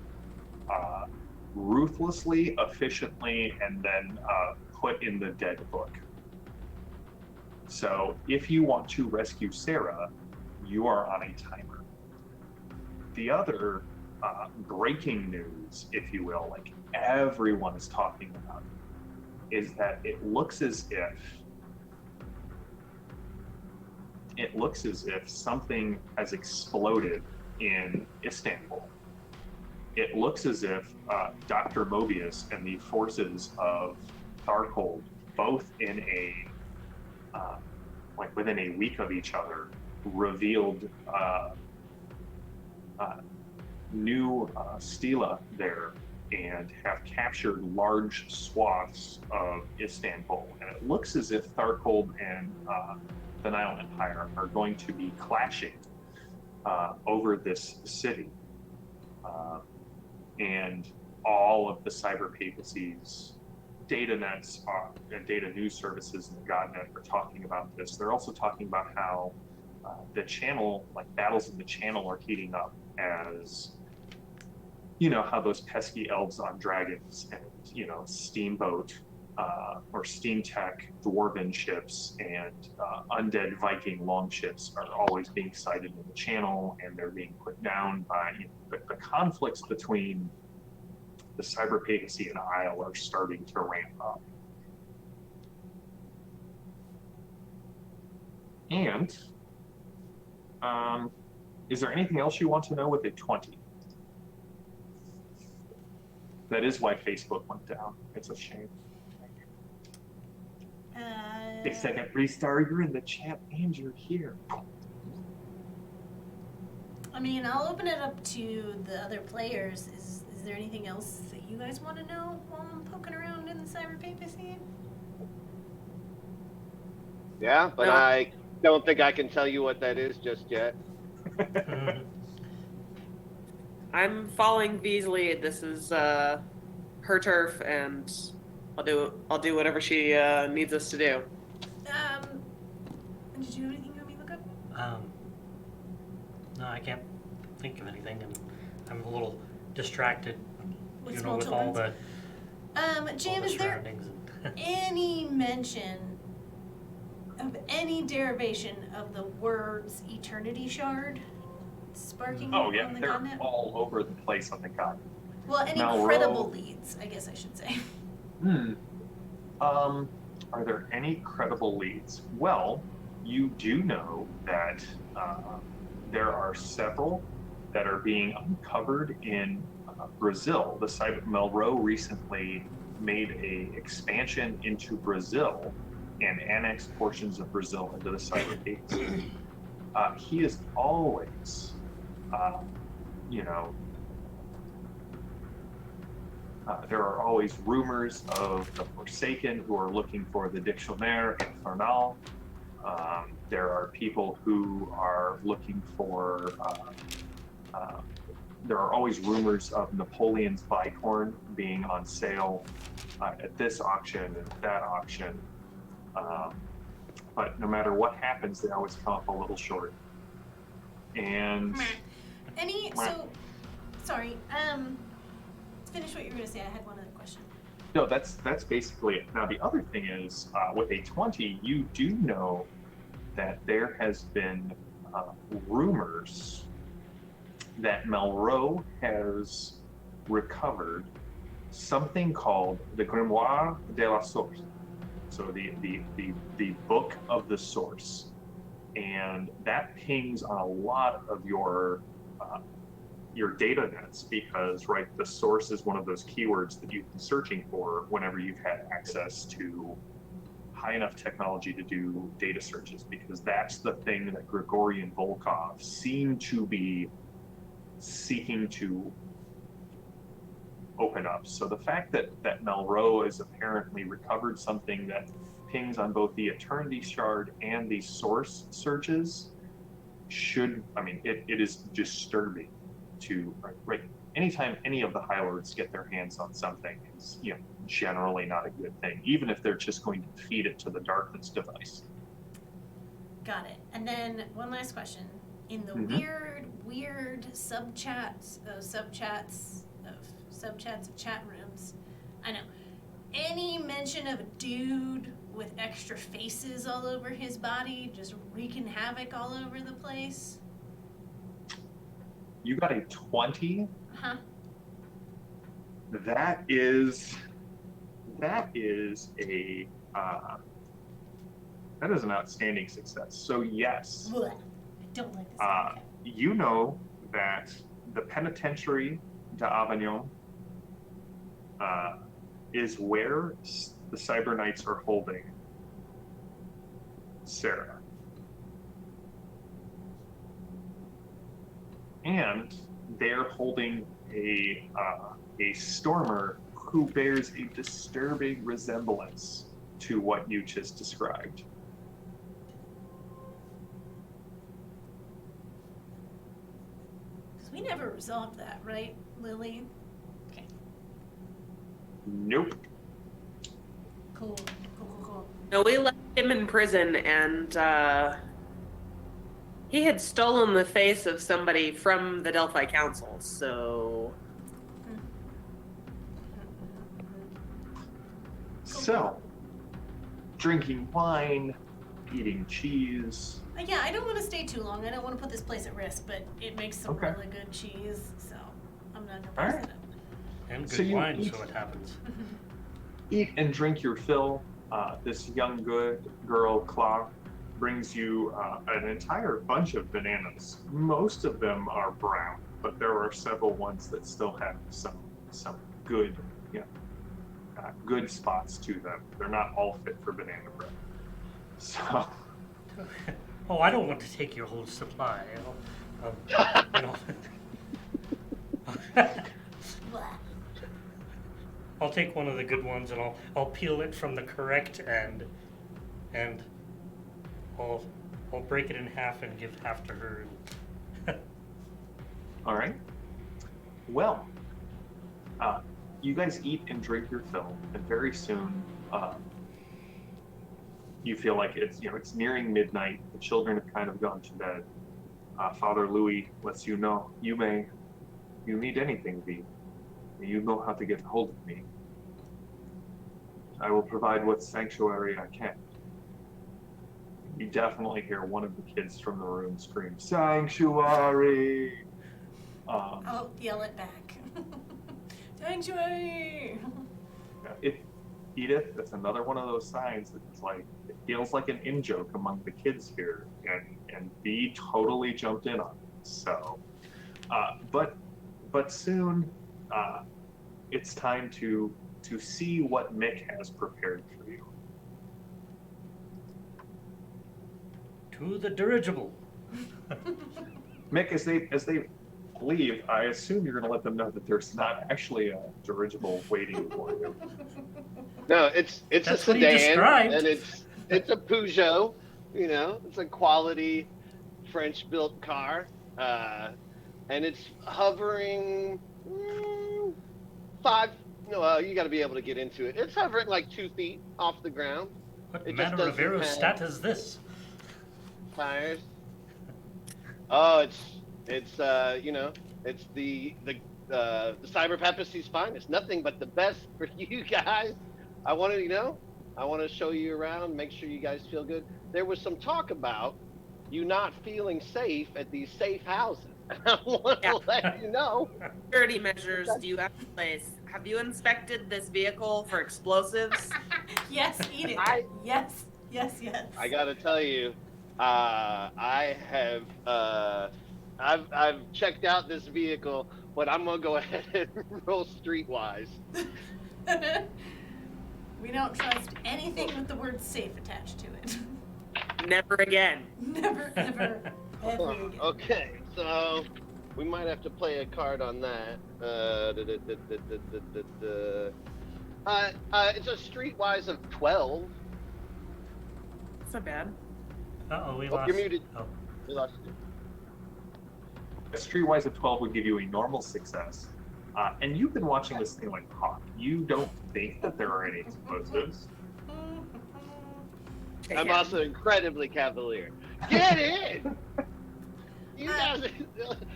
ruthlessly, efficiently, and then put in the dead book. So if you want to rescue Sarah, you are on a timer. The other breaking news, if you will, like everyone is talking about, is that it looks as if something has exploded in Istanbul. It looks as if Dr. Mobius and the forces of Tharcold, both in within a week of each other, revealed new stela there and have captured large swaths of Istanbul. And it looks as if Tharcold and the Nile Empire are going to be clashing over this city. And all of the Cyberpapacy's data nets and data news services in the Godnet are talking about this. They're also talking about how the channel, like battles in the channel, are heating up as, how those pesky elves on dragons and, steamboat or steam tech dwarven ships and undead Viking longships are always being sighted in the channel, and they're being put down by the conflicts between the Cyberpapacy and Isle are starting to ramp up. And is there anything else you want to know with a 20? That is why Facebook went down. It's a shame. They said that Restar, you're in the chat and you're here. I mean, I'll open it up to the other players. Is there anything else that you guys want to know while I'm poking around in the Cyberpapacy? Yeah, but No. I don't think I can tell you what that is just yet. I'm following V's lead. This is her turf, and I'll do whatever she needs us to do. Did you have anything you want me to look up? No, I can't think of anything, and I'm a little distracted, With small with all the, Jam, all the is there surroundings. And any mention of any derivation of the words Eternity Shard sparking Oh yeah, on the they're continent? all over the place on the continent. Well, any Malraux. credible leads, I guess I should say. Are there any credible leads? Well, you do know that there are several that are being uncovered in Brazil. The Malraux recently made a expansion into Brazil and annexed portions of Brazil into the Cyberpapacy. He is always, There are always rumors of the Forsaken who are looking for the Dictionnaire Infernal. There are people who are looking for. There are always rumors of Napoleon's bicorn being on sale at this auction and at that auction. But no matter what happens, they always come up a little short. And Sorry, finish what you were gonna say. I had one other question. no, that's basically it. Now the other thing is, with a 20, you do know that there has been rumors that Melrose has recovered something called the Grimoire de la Source, so the book of the source, and that pings on a lot of your data nets because, right, the source is one of those keywords that you've been searching for whenever you've had access to high enough technology to do data searches, because that's the thing that Grigori and Volkov seem to be seeking to open up. So the fact that Melrose has apparently recovered something that pings on both the Eternity Shard and the source searches it is disturbing to, right, anytime any of the High Lords get their hands on something is, generally not a good thing, even if they're just going to feed it to the Darkness device. Got it. And then one last question. In the weird subchats of chat rooms, I know, any mention of a dude with extra faces all over his body, just wreaking havoc all over the place? You got a 20? Huh? That is an outstanding success. So yes, Blech. I don't like this. Okay. you know that the penitentiary d'Avignon is where the Cyber Knights are holding Sarah. And they're holding a stormer who bears a disturbing resemblance to what you just described. Because we never resolved that, right, Lily? Okay. Nope. Cool. No, we left him in prison, and he had stolen the face of somebody from the Delphi Council, so... So, drinking wine, eating cheese. Yeah, I don't want to stay too long. I don't want to put this place at risk, but it makes some Okay. really good cheese, so I'm not gonna All pass right. it up. And good So you wine, eat- so it happens. Eat and drink your fill. This young good girl, Clark, brings you an entire bunch of bananas. Most of them are brown, but there are several ones that still have some good, good spots to them. They're not all fit for banana bread. So, Oh, I don't want to take your whole supply. Blah. I'll take one of the good ones and I'll peel it from the correct end, and I'll break it in half and give half to her. all right. Well, you guys eat and drink your fill, and very soon, you feel like it's nearing midnight. The children have kind of gone to bed. Father Louis lets you know you need anything, V. You know how to get hold of me. I will provide what sanctuary I can. You definitely hear one of the kids from the room scream, "Sanctuary!" I'll yell it back. Sanctuary! Edith, that's another one of those signs that it's like, it feels like an in-joke among the kids here, and B totally jumped in on it. So, but soon, it's time to see what Mick has prepared for you. To the dirigible. Mick, as they leave, I assume you're going to let them know that there's not actually a dirigible waiting for you. No, it's a That's what he sedan, described. and it's a Peugeot. You know, it's a quality French-built car, and it's hovering five. No, you got to be able to get into it. It's hovering like 2 feet off the ground. What It just manner doesn't of have aerostat is this? tires. Oh, it's it's the Cyberpapacy's finest. Nothing but the best for you guys. I want to show you around, make sure you guys feel good. There was some talk about you not feeling safe at these safe houses. I want to let you know. Security measures do you have in place? Have you inspected this vehicle for explosives? Yes, eat it. Yes. I gotta tell you, I have I've checked out this vehicle, but I'm gonna go ahead and roll streetwise. We don't trust anything with the word safe attached to it. Never again. Never, ever, ever again. Okay, so we might have to play a card on that. It's a streetwise of 12. That's not bad. Uh-oh, we Oh, lost. you're muted. Oh. We lost you. A streetwise of 12 would give you a normal success. And you've been watching this thing like a hawk. You don't think that there are any explosives. I'm also incredibly cavalier. Get in! You guys,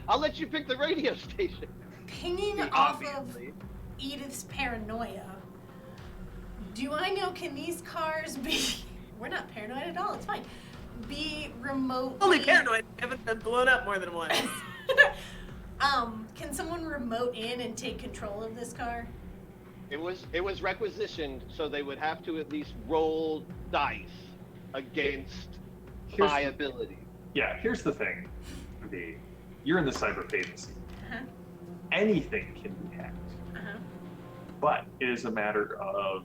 I'll let you pick the radio station. Pinging off of Obviously. Edith's paranoia. Do I know, can these cars be... We're not paranoid at all, it's fine. Be remotely... Only paranoid. I haven't been blown up more than once. Can someone remote in and take control of this car? It was requisitioned, so they would have to at least roll dice against my ability. Yeah, here's the thing, V. You're in the cyberpapacy. Uh-huh. Anything can be hacked. Uh-huh. But it is a matter of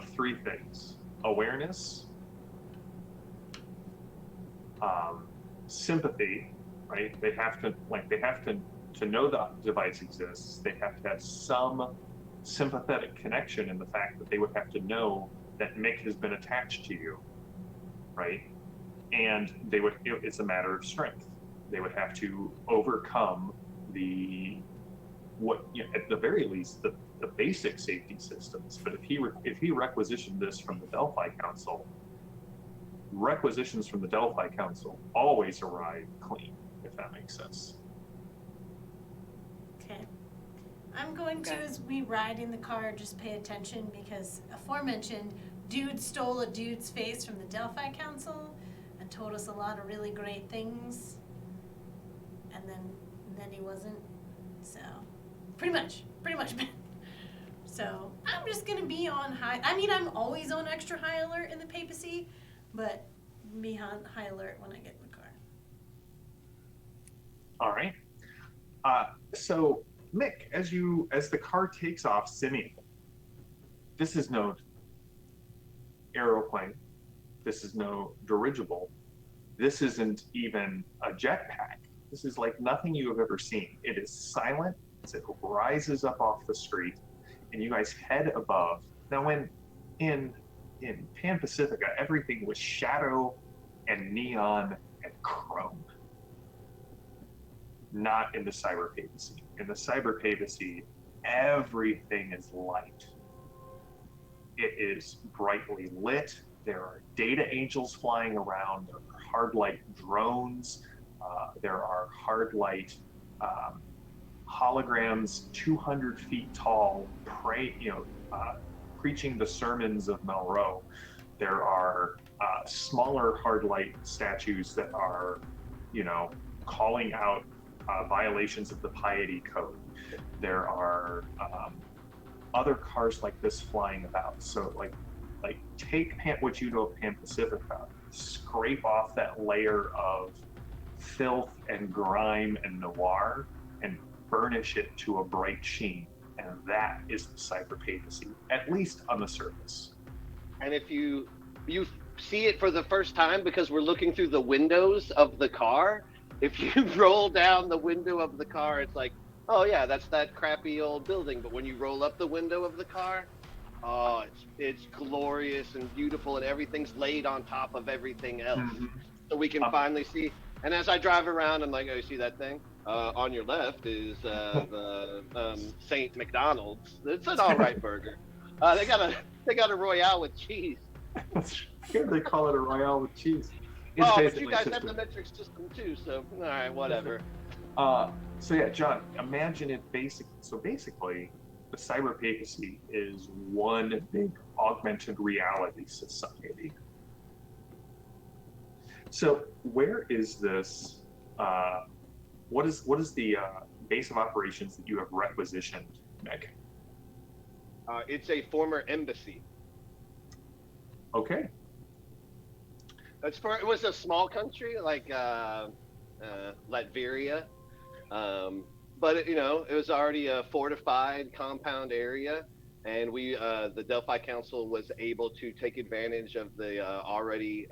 three things: awareness, sympathy, right? They have to know the device exists. They have to have some sympathetic connection in the fact that they would have to know that Mick has been attached to you, right? And it's a matter of strength. They would have to overcome at the very least, the basic safety systems. But if he requisitioned this from the Delphi Council, requisitions from the Delphi Council always arrive clean, if that makes sense. Okay. I'm going to, as we ride in the car, just pay attention because aforementioned dude stole a dude's face from the Delphi Council and told us a lot of really great things. And then he wasn't. So, pretty much. So, I'm just going to be on high. I mean, I'm always on extra high alert in the papacy, but be on high alert when I get in the car. All right. So Mick, as the car takes off, Simeon, this is no aeroplane. This is no dirigible. This isn't even a jetpack. This is like nothing you have ever seen. It is silent as it rises up off the street, and you guys head above. Now, when in Pan Pacifica, everything was shadow and neon and chrome. Not in the cyberpapacy. In the cyberpapacy, everything is light. It is brightly lit. There are data angels flying around. There are hard light drones. There are hard light holograms 200 feet tall, preaching the sermons of Melrose. There are smaller hard light statues that are, calling out violations of the piety code. There are other cars like this flying about. So like take what you know of Pan Pacifica, scrape off that layer of filth and grime and noir, and burnish it to a bright sheen. And that is the cyberpapacy, at least on the surface. And if you see it for the first time because we're looking through the windows of the car, if you roll down the window of the car, it's like, oh yeah, that's that crappy old building. But when you roll up the window of the car, oh, it's glorious and beautiful, and everything's laid on top of everything else, Mhm. so we can finally see. And as I drive around, I'm like, oh, you see that thing? On your left is the Saint McDonald's. It's an all right burger. They got a Royale with cheese. Here they call it a Royale with cheese. It's Oh, but you basically guys just have the metric system too, so all right, whatever. so yeah, John, imagine it basically, the cyberpapacy is one big augmented reality society. So where is this? What is the base of operations that you have requisitioned, Meg? It's a former embassy. Okay. It was a small country like Latveria, but it was already a fortified compound area, and the Delphi Council was able to take advantage of the already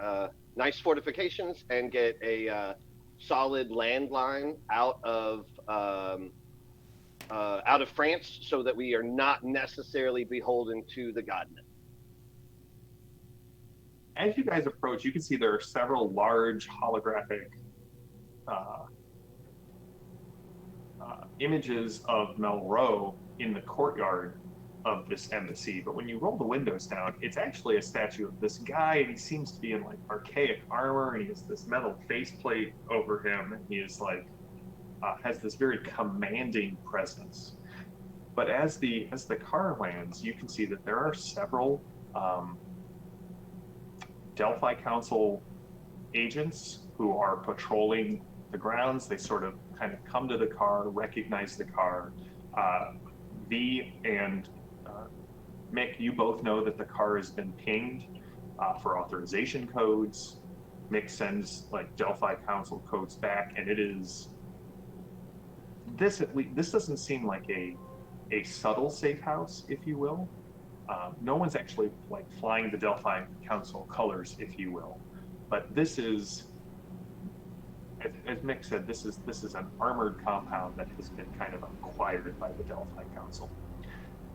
nice fortifications and get a solid landline out of France, so that we are not necessarily beholden to the Godnet. As you guys approach, you can see there are several large holographic images of Melrose in the courtyard of this embassy. But when you roll the windows down, it's actually a statue of this guy, and he seems to be in like archaic armor, and he has this metal faceplate over him, and he is like has this very commanding presence. But as the car lands, you can see that there are several Delphi Council agents who are patrolling the grounds. They sort of kind of come to the car, recognize the car. V and Mick, you both know that the car has been pinged for authorization codes. Mick sends like Delphi Council codes back, and it is this doesn't seem like a subtle safe house, if you will. No one's actually like flying the Delphi Council colors, if you will, but this is, as Mick said, this is an armored compound that has been kind of acquired by the Delphi Council.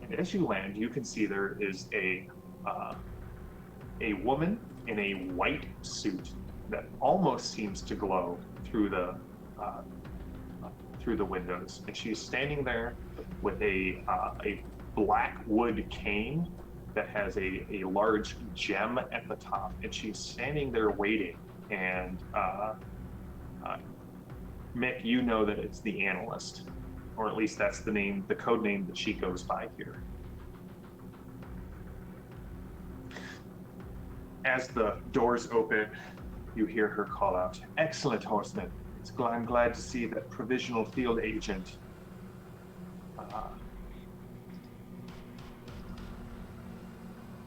And as you land, you can see there is a woman in a white suit that almost seems to glow through the windows, and she's standing there with a black wood cane that has a large gem at the top, and she's standing there waiting. And Mick, you know that it's the analyst, or at least that's the code name that she goes by here. As the doors open, you hear her call out, "Excellent, Horsemen. I'm glad to see that provisional field agent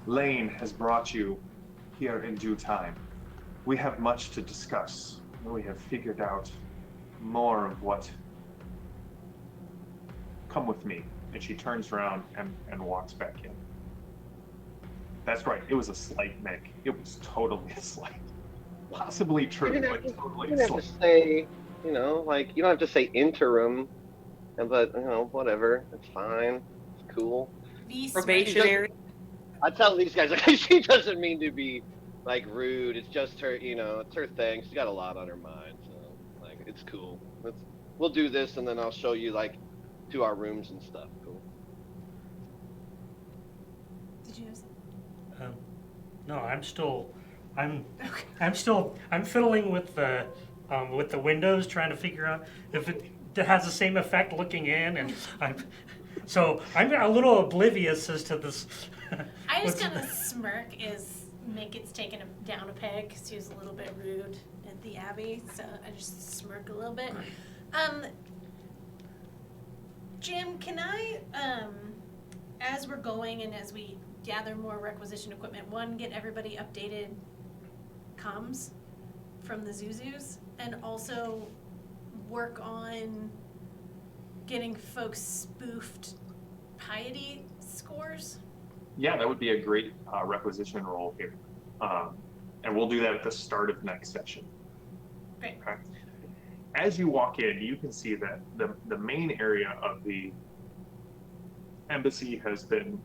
Lane has brought you here in due time. We have much to discuss. We have figured out more of what... Come with me." And she turns around and walks back in. That's right, it was a slight, Mick. It was totally a slight. Possibly true, but totally You a don't have slight. to say, like, you don't have to say interim, but whatever, it's fine, it's cool. V Probationary. I tell these guys, like, she doesn't mean to be like rude. It's just her, it's her thing. She's got a lot on her mind, so like, it's cool. We'll do this, and then I'll show you like to our rooms and stuff. Cool. Did you know something? No, I'm Okay. I'm fiddling with the windows, trying to figure out if it has the same effect looking in, and I'm a little oblivious as to this. I just kind of smirk as Mick gets taken down a peg because he was a little bit rude at the Abbey, so I just smirk a little bit. Jim, can I, as we're going and as we gather more requisition equipment, one, get everybody updated comms from the Zuzus, and also work on getting folks spoofed piety scores? Yeah, that would be a great requisition roll here. And we'll do that at the start of next session. Great. Okay. as you walk in, you can see that the main area of the embassy has been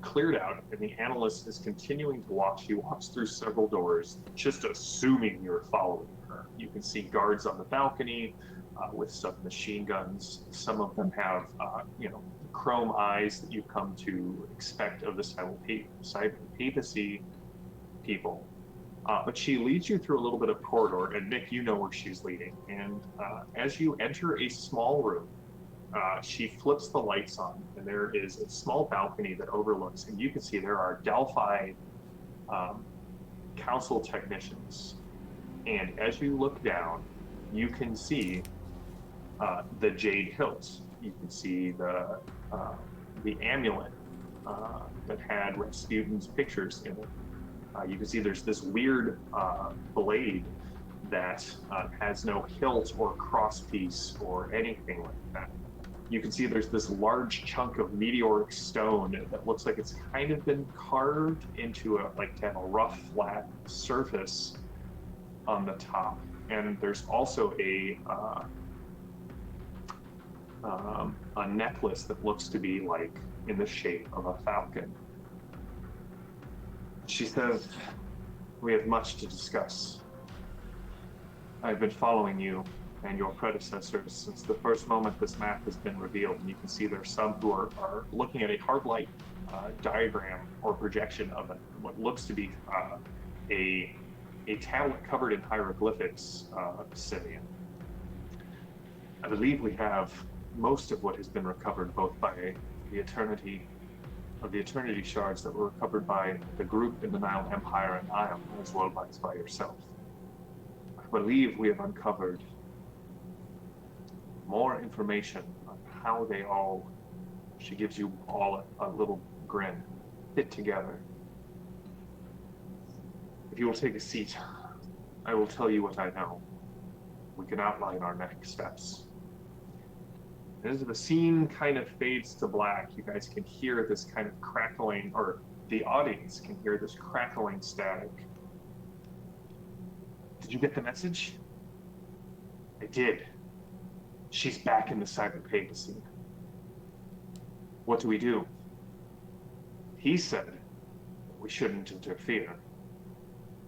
cleared out, and the analyst is continuing to watch. She walks through several doors, just assuming you're following her. You can see guards on the balcony with some machine guns. Some of them have, chrome eyes that you've come to expect of the Cyberpapacy people. But she leads you through a little bit of corridor, and Nick, you know where she's leading. And as you enter a small room, she flips the lights on, and there is a small balcony that overlooks, and you can see there are Delphi council technicians. And as you look down, you can see the jade hilt. You can see the amulet that had Rasputin's pictures in it. You can see there's this weird blade that has no hilt or crosspiece or anything like that. You can see there's this large chunk of meteoric stone that looks like it's kind of been carved into to have a rough, flat surface on the top. And there's also a necklace that looks to be like in the shape of a falcon. She says, "We have much to discuss. I've been following you and your predecessors since the first moment this map has been revealed, and you can see there's some who are looking at a hard light diagram or projection of what looks to be a tablet covered in hieroglyphics, Simeon. I believe we have most of what has been recovered, both by the eternity shards that were recovered by the group in the Nile Empire and Nile, as well as by yourself. I believe we have uncovered more information on how they all," she gives you all a little grin, "fit together. If you will take a seat, I will tell you what I know. We can outline our next steps." As the scene kind of fades to black, you guys can hear this kind of crackling, or the audience can hear this crackling static. "Did you get the message?" "I did. She's back in the Cyberpapacy." "What do we do?" "He said we shouldn't interfere,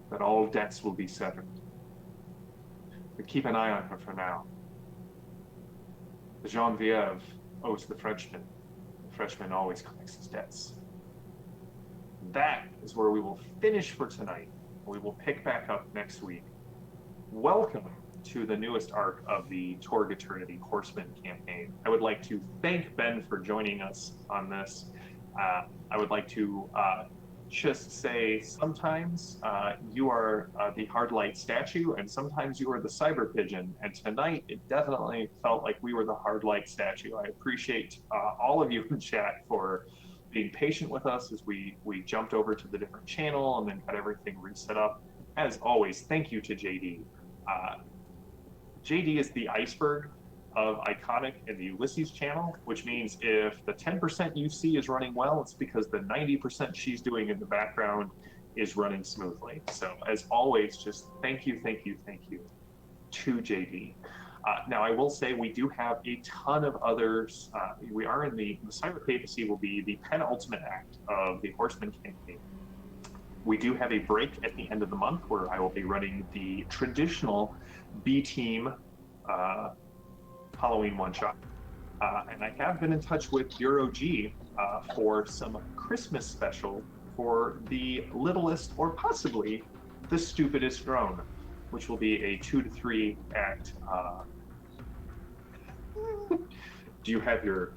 that all debts will be settled. But keep an eye on her for now. The Genevieve owes the Frenchman. The Frenchman always collects his debts." That is where we will finish for tonight. We will pick back up next week. Welcome to the newest arc of the Torg Eternity Horsemen campaign. I would like to thank Ben for joining us on this. I would like to just say sometimes you are the hard light statue, and sometimes you are the cyber pigeon. And tonight it definitely felt like we were the hard light statue. I appreciate all of you in chat for being patient with us as we jumped over to the different channel and then got everything reset up. As always, thank you to JD. JD is the iceberg of Iconic in the Ulysses channel, which means if the 10% you see is running well, it's because the 90% she's doing in the background is running smoothly. So as always, just thank you to JD. Now I will say we do have a ton of others. We are in the Cyberpapacy will be the penultimate act of the Horsemen campaign. We do have a break at the end of the month where I will be running the traditional B-Team Halloween one-shot. And I have been in touch with Bureau G for some Christmas special for the littlest or possibly the stupidest drone, which will be a 2 to 3 act. Do you have your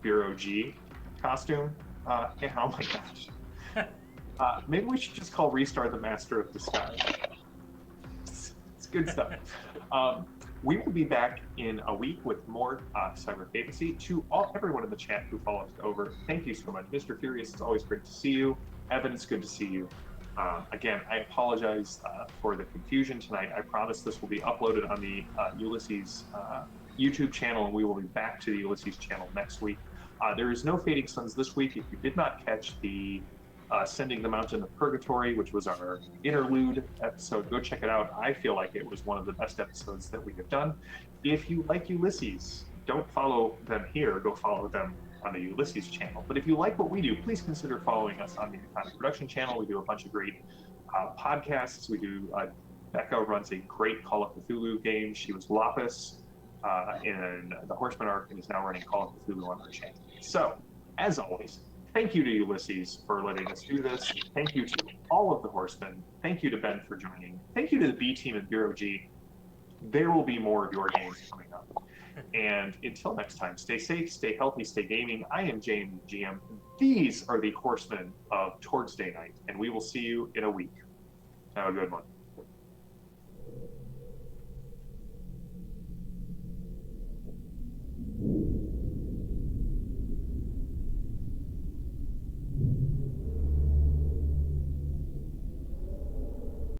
Bureau G costume? Yeah, oh my gosh. Maybe we should just call Restar the Master of Disguise. It's good stuff. We will be back in a week with more Cyberpapacy. To everyone in the chat who followed over, thank you so much. Mr. Furious, it's always great to see you. Evan, it's good to see you. Again, I apologize for the confusion tonight. I promise this will be uploaded on the Ulysses YouTube channel, and we will be back to the Ulysses channel next week. There is no Fading Suns this week. If you did not catch the Ascending the Mountain of Purgatory, which was our interlude episode. Go check it out. I feel like it was one of the best episodes that we have done. If you like Ulysses, don't follow them here. Go follow them on the Ulysses channel. But if you like what we do, please consider following us on the Iconic Production channel. We do a bunch of great podcasts. We do, Becca runs a great Call of Cthulhu game. She was Lapis in the Horsemen arc and is now running Call of Cthulhu on her channel. So, as always, thank you to Ulysses for letting us do this. Thank you to all of the Horsemen. Thank you to Ben for joining. Thank you to the B team and Bureau G. There will be more of your games coming up. And until next time, stay safe, stay healthy, stay gaming. I am James, GM. These are the Horsemen of Torg's Day Night, and we will see you in a week. Have a good one.